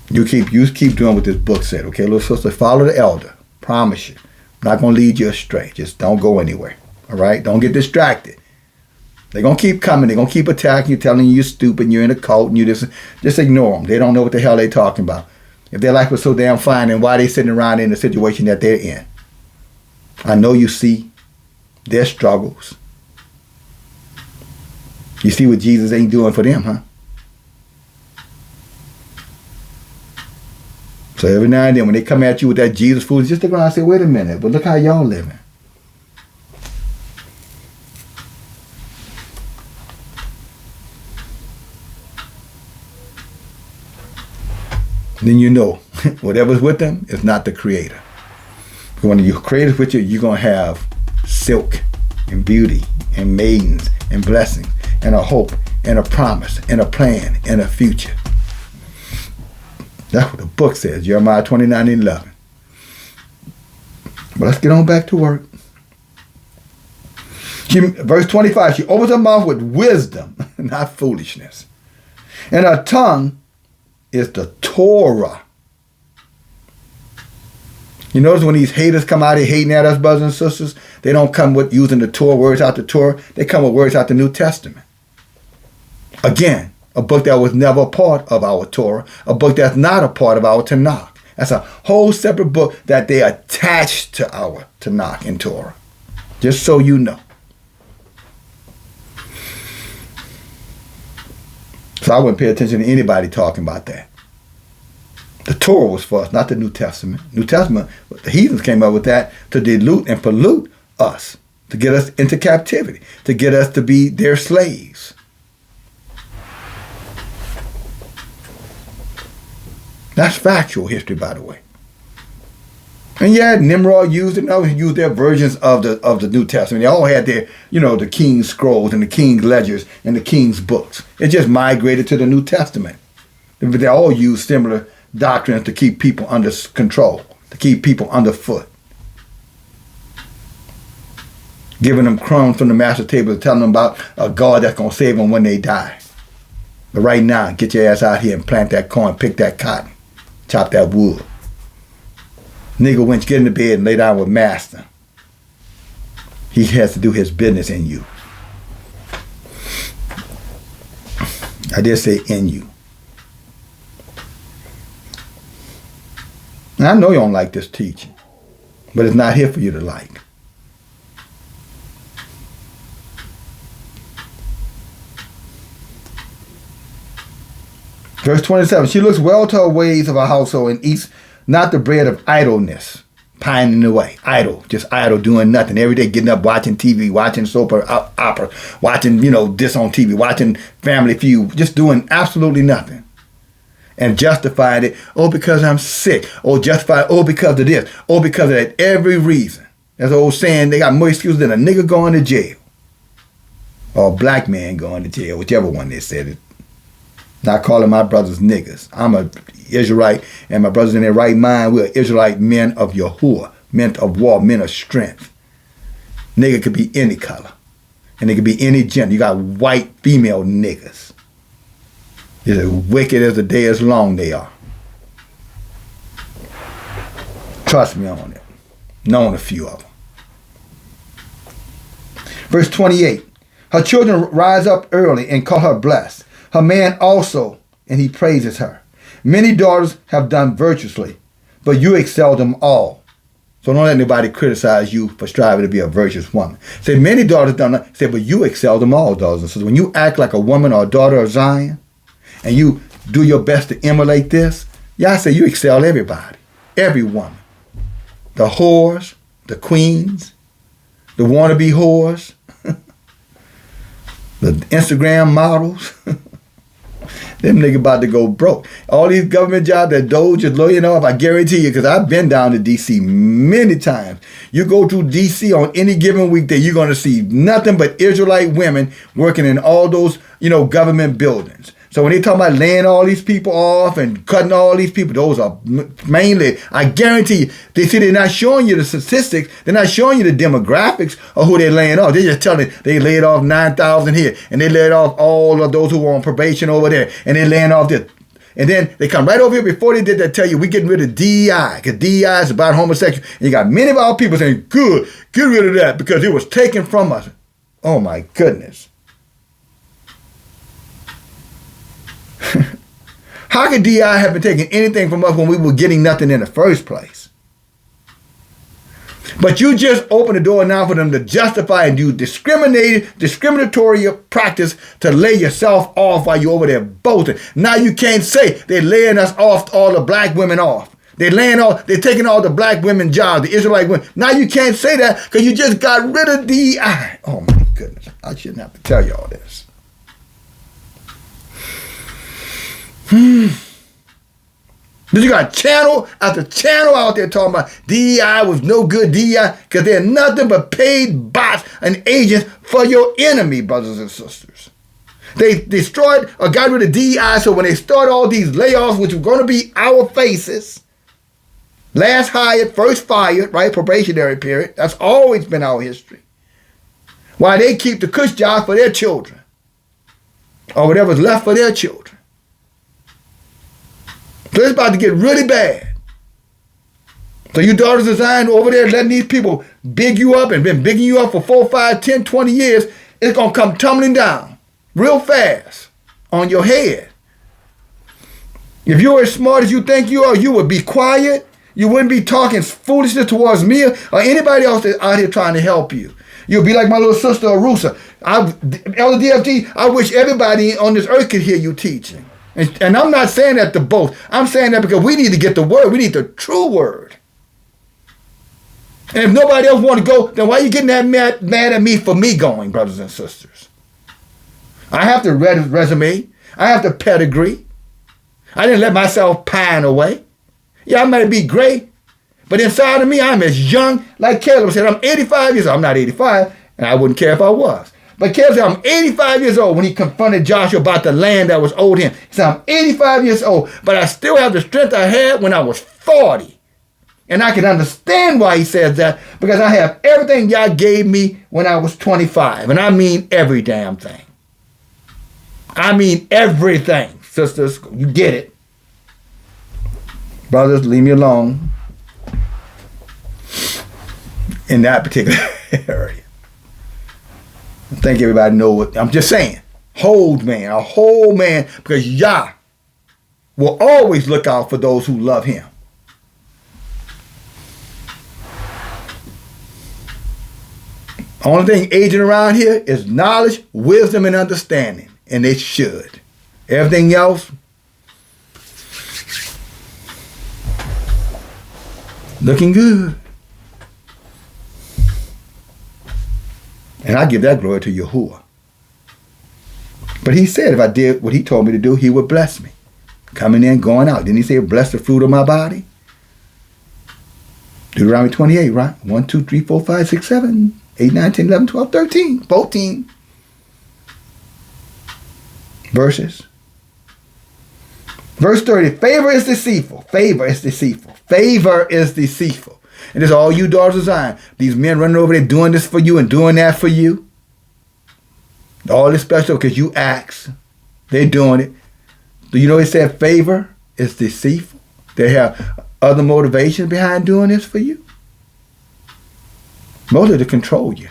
You keep doing what this book said, okay, little sister? Follow the elder. Promise you. I'm not going to lead you astray. Just don't go anywhere. All right? Don't get distracted. They're going to keep coming. They're going to keep attacking you, telling you you're stupid, and you're in a cult, and you just ignore them. They don't know what the hell they're talking about. If their life was so damn fine, then why are they sitting around in the situation that they're in? I know you see their struggles. You see what Jesus ain't doing for them, huh? So every now and then when they come at you with that Jesus food, just look around and say, wait a minute, but look how y'all living. Then you know, whatever's with them is not the Creator. When your Creator's with you, you're going to have silk and beauty and maidens and blessings and a hope and a promise and a plan and a future. That's what the book says, Jeremiah 29:11. But let's get on back to work. Verse 25, she opens her mouth with wisdom, not foolishness. And her tongue is the Torah. You notice when these haters come out here hating at us, brothers and sisters, they don't come with using the Torah, words out the Torah. They come with words out the New Testament. Again, a book that was never a part of our Torah, a book that's not a part of our Tanakh. That's a whole separate book that they attached to our Tanakh and Torah. Just so you know. So I wouldn't pay attention to anybody talking about that. The Torah was for us, not the New Testament. New Testament, the heathens came up with that to dilute and pollute us, to get us into captivity, to get us to be their slaves. That's factual history, by the way. And yeah, Nimrod used it. No, he used their versions of the New Testament. They all had their, the king's scrolls and the king's ledgers and the king's books. It just migrated to the New Testament. But they all used similar doctrines to keep people under control, to keep people underfoot. Giving them crumbs from the master table, telling them about a God that's going to save them when they die. But right now, get your ass out here and plant that corn, pick that cotton, chop that wood. Nigga wench, get in the bed and lay down with master. He has to do his business in you. I did say in you. Now, I know you don't like this teaching, but it's not here for you to like. Verse 27, she looks well to her ways of her household and eats not the bread of idleness, pining away, idle, just idle, doing nothing. Every day getting up, watching TV, watching soap opera, watching, this on TV, watching Family Feud, just doing absolutely nothing. And justifying it, because I'm sick, or justify, because of this, or because of that, every reason. That's the old saying, they got more excuses than a nigga going to jail. Or a black man going to jail, whichever one they said it. Not calling my brothers niggas. I'm a Israelite, and my brothers in their right mind, we're Israelite men of Yahuwah, men of war, men of strength. Nigga could be any color, and they could be any gender. You got white female niggas. They're as wicked as the day is long they are. Trust me on it. Known a few of them. Verse 28. Her children rise up early and call her blessed. Her man also, and he praises her. Many daughters have done virtuously, but you excel them all. So don't let anybody criticize you for striving to be a virtuous woman. Say, many daughters done that. Say, but you excel them all, daughters and sisters. When you act like a woman or a daughter of Zion, and you do your best to emulate this, I say you excel everybody, every woman. The whores, the queens, the wannabe whores, the Instagram models. Them niggas about to go broke. All these government jobs that Doge is laying off, I guarantee you, because I've been down to D.C. many times. You go through D.C. on any given weekday, you're going to see nothing but Israelite women working in all those, government buildings. So when they talk about laying all these people off and cutting all these people, those are mainly, I guarantee you, they're not showing you the statistics. They're not showing you the demographics of who they're laying off. They're just telling you they laid off 9,000 here, and they laid off all of those who were on probation over there, and they're laying off this. And then they come right over here before they did that, tell you we're getting rid of DEI, because DEI is about homosexual. And you got many of our people saying, good, get rid of that because it was taken from us. Oh my goodness. How could DI have been taking anything from us when we were getting nothing in the first place? But you just open the door now for them to justify and do discriminatory practice to lay yourself off while you're over there boasting. Now you can't say they're laying us off, all the black women off. They're taking all the black women jobs, the Israelite women. Now you can't say that because you just got rid of DI. Oh my goodness, I shouldn't have to tell you all this. But you got channel after channel out there talking about DEI was no good DEI because they're nothing but paid bots and agents for your enemy, brothers and sisters. They destroyed or got rid of DEI, so when they start all these layoffs, which are going to be our faces, last hired, first fired, right, probationary period, that's always been our history. Why they keep the cush jobs for their children or whatever's left for their children. So it's about to get really bad. So you daughters of Zion over there letting these people big you up and been bigging you up for 4, 5, 10, 20 years, it's going to come tumbling down real fast on your head. If you're as smart as you think you are, you would be quiet. You wouldn't be talking foolishness towards me or anybody else that's out here trying to help you. You'll be like my little sister Arusa. Elder DFG, I wish everybody on this earth could hear you teaching. And I'm not saying that to boast. I'm saying that because we need to get the word. We need the true word. And if nobody else want to go, then why are you getting that mad at me for me going, brothers and sisters? I have the resume. I have the pedigree. I didn't let myself pine away. Yeah, I might be great, but inside of me, I'm as young. Like Caleb said, I'm 85 years old. I'm not 85, and I wouldn't care if I was. But Caleb said, I'm 85 years old when he confronted Joshua about the land that was owed him. He said, I'm 85 years old, but I still have the strength I had when I was 40. And I can understand why he says that, because I have everything y'all gave me when I was 25. And I mean every damn thing. I mean everything. Sisters, you get it. Brothers, leave me alone in that particular area. I think everybody know what I'm just saying. A whole man, because Yah will always look out for those who love him. Only thing aging around here is knowledge, wisdom, and understanding. And it should. Everything else, looking good. And I give that glory to Yahuwah. But he said if I did what he told me to do, he would bless me. Coming in, going out. Didn't he say bless the fruit of my body? Deuteronomy 28, right? 1, 2, 3, 4, 5, 6, 7, 8, 9, 10, 11, 12, 13, 14 verses. Verse 30, favor is deceitful. Favor is deceitful. Favor is deceitful. And it's all you daughters of Zion. These men running over there doing this for you and doing that for you. All this special because you ask. They're doing it. Do you know it said favor is deceitful? They have other motivations behind doing this for you. Mostly to control you.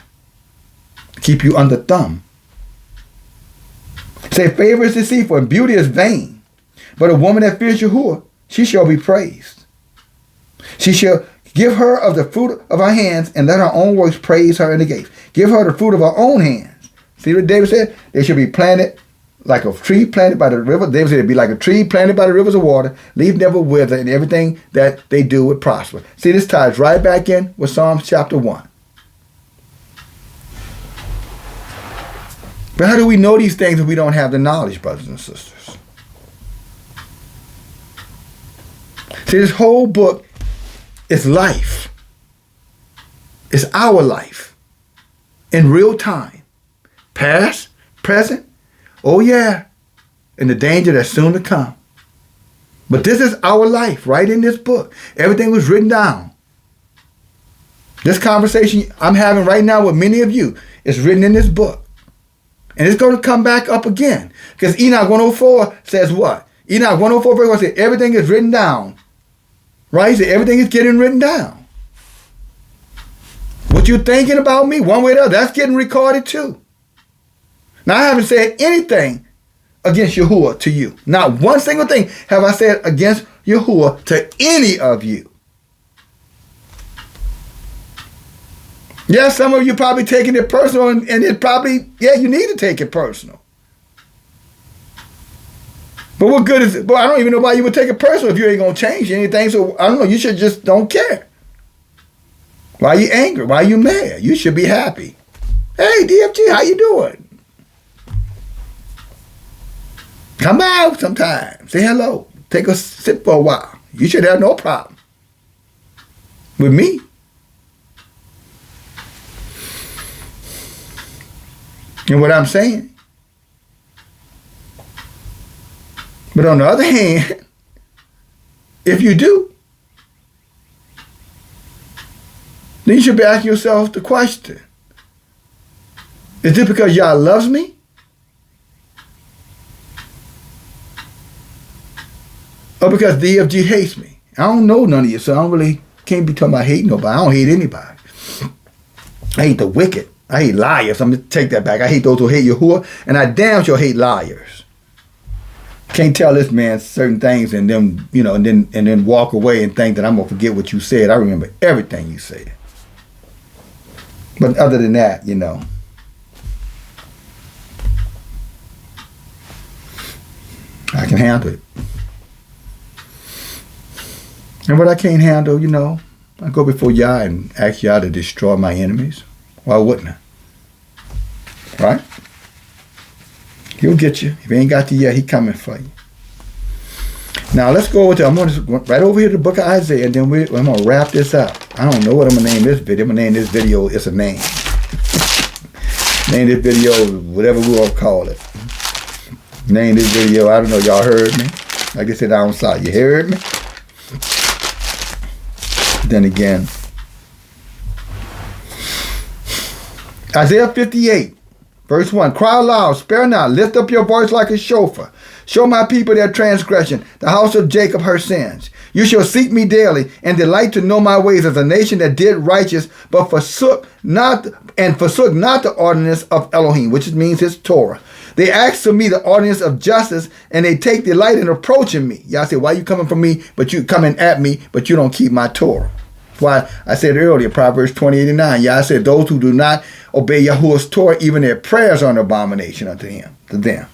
Keep you under thumb. Say favor is deceitful and beauty is vain. But a woman that fears Yahuwah, she shall be praised. She shall give her of the fruit of her hands, and let her own works praise her in the gates. Give her the fruit of her own hands. See what David said? They should be planted like a tree planted by the river. David said it'd be like a tree planted by the rivers of water, leaf never wither, and everything that they do would prosper. See, this ties right back in with Psalms chapter 1. But how do we know these things if we don't have the knowledge, brothers and sisters? See, this whole book is life. It's our life. In real time. Past, present, oh yeah, and the danger that's soon to come. But this is our life right in this book. Everything was written down. This conversation I'm having right now with many of you is written in this book. And it's going to come back up again. Because Enoch 104 says what? Enoch 104 verse 1 says everything is written down. Right? He said everything is getting written down. What you're thinking about me, one way or the other, that's getting recorded too. Now, I haven't said anything against Yahuwah to you. Not one single thing have I said against Yahuwah to any of you. Yeah, some of you probably taking it personal, and it probably, yeah, you need to take it personal. But what good is it? But I don't even know why you would take it personal if you ain't going to change anything. So, I don't know, you should just don't care. Why are you angry? Why are you mad? You should be happy. Hey, DFG, how you doing? Come out sometime. Say hello. Take a sip for a while. You should have no problem with me. And what I'm saying. But on the other hand, if you do, then you should be asking yourself the question. Is it because Yah loves me? Or because DFG hates me? I don't know none of you, so I don't really, can't be talking about hating nobody. I don't hate anybody. I hate the wicked. I hate liars. I'm going to take that back. I hate those who hate Yahuwah, and I damn sure hate liars. Can't tell this man certain things and then, you know, and then walk away and think that I'm going to forget what you said. I remember everything you said. But other than that, you know. I can handle it. And what I can't handle, I go before Yah and ask Yah to destroy my enemies. Why wouldn't I? Right? He'll get you. If he ain't got you yet, he coming for you. Now let's go over to, I'm going to go right over here to the book of Isaiah, and then I'm going to wrap this up. I don't know what I'm going to name this video. I'm going to name this video, it's a name. Name this video, whatever we're going to call it. Name this video, I don't know, y'all heard me? Like they said down south, you heard me? Then again, Isaiah 58, verse 1, cry aloud, spare not, lift up your voice like a shofar. Show my people their transgression, the house of Jacob her sins. You shall seek me daily, and delight to know my ways as a nation that did righteous, but forsook not the ordinance of Elohim, which means his Torah. They ask of me the ordinance of justice, and they take delight in approaching me. Y'all say, why you coming from me, but you coming at me, but you don't keep my Torah? That's why I said earlier, Proverbs 20:89. Y'all said, those who do not obey Yahuwah's Torah, even their prayers are an abomination unto him, to them.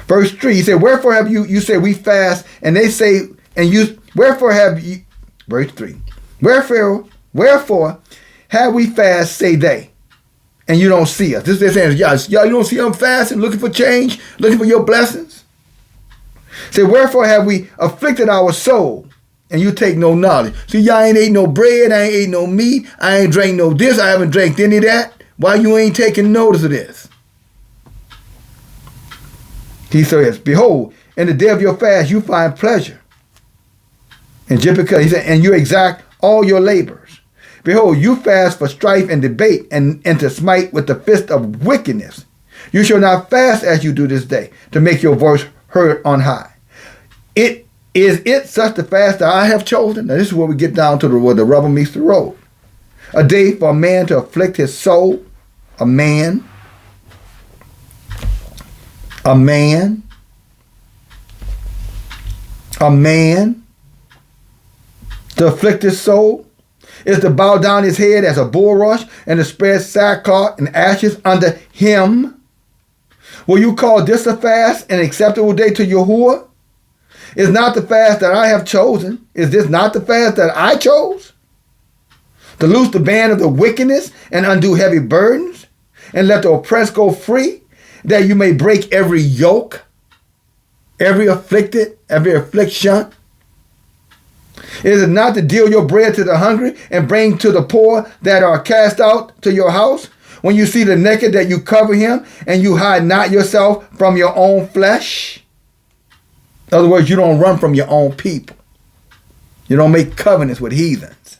Verse 3, he said, wherefore have you say we fast, and they say, wherefore have you, verse 3, wherefore have we fast, say they, and you don't see us. This is saying, y'all, you don't see them fasting, looking for change, looking for your blessings? Say, wherefore have we afflicted our soul, and you take no knowledge? See, y'all ain't ate no bread, I ain't ate no meat, I ain't drank no this, I haven't drank any of that. Why you ain't taking notice of this? He says, behold, in the day of your fast you find pleasure. And just because, he said, and you exact all your labors. Behold, you fast for strife and debate, and to smite with the fist of wickedness. You shall not fast as you do this day, to make your voice heard on high. Is it such the fast that I have chosen? Now this is where we get down to where the rubber meets the road. A day for a man to afflict his soul. A man to afflict his soul is to bow down his head as a bulrush and to spread sackcloth and ashes under him. Will you call this a fast, an acceptable day to Yahuwah? Is not the fast that I have chosen? Is this not the fast that I chose? To loose the band of the wickedness and undo heavy burdens, and let the oppressed go free, that you may break every yoke, every affliction? Is it not to deal your bread to the hungry and bring to the poor that are cast out to your house? When you see the naked, that you cover him, and you hide not yourself from your own flesh? In other words, you don't run from your own people. You don't make covenants with heathens.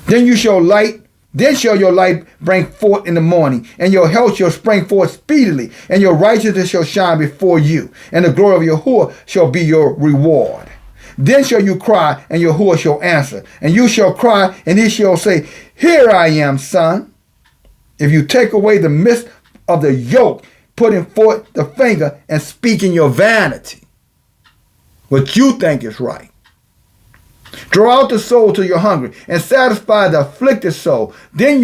Then shall your light break forth in the morning, and your health shall spring forth speedily, and your righteousness shall shine before you, and the glory of Yahuwah shall be your reward. Then shall you cry, and Yahuwah shall answer, and you shall cry, and he shall say, here I am, son. If you take away the midst of the yoke, putting forth the finger and speaking your vanity, what you think is right. Draw out the soul till you're hungry, and satisfy the afflicted soul. Then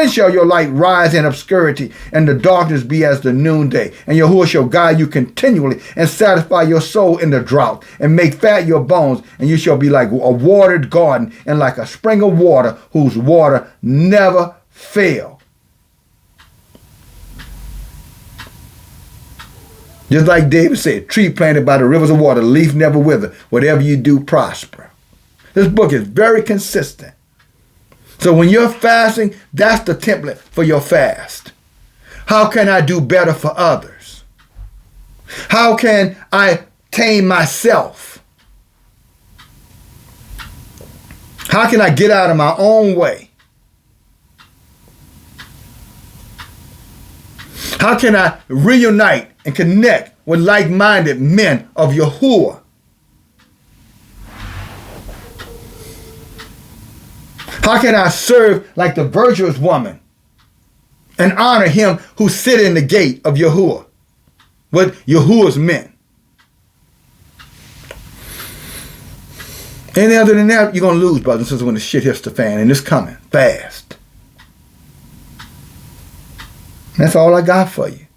shall your light rise in obscurity, and the darkness be as the noonday. And Yahuwah shall guide you continually, and satisfy your soul in the drought, and make fat your bones. And you shall be like a watered garden, and like a spring of water, whose water never fail. Just like David said, tree planted by the rivers of water, leaf never wither. Whatever you do, prosper. This book is very consistent. So when you're fasting, that's the template for your fast. How can I do better for others? How can I tame myself? How can I get out of my own way? How can I reunite and connect with like-minded men of Yahuwah? How can I serve like the virtuous woman and honor him who sit in the gate of Yahuwah with Yahuwah's men? Any other than that, you're going to lose, brothers and sisters, when the shit hits the fan, and it's coming fast. That's all I got for you.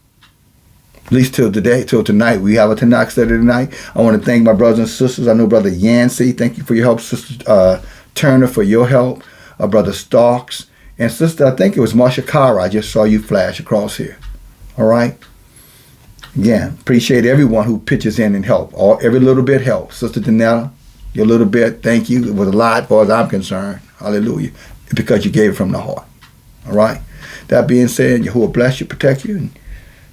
At least till today, till tonight. We have a Tanakh study tonight. I want to thank my brothers and sisters. I know Brother Yancey, thank you for your help. Sister Turner for your help. Brother Starks. And Sister, I think it was Marsha Kara. I just saw you flash across here. All right? Again, appreciate everyone who pitches in and help. Every little bit helps. Sister Danella, your little bit, thank you. It was a lot as far as I'm concerned. Hallelujah. Because you gave it from the heart. All right? That being said, Yahuwah bless you, protect you, and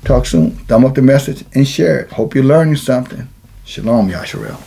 talk soon. Thumb up the message and share it. Hope you're learning something. Shalom, Yasharel.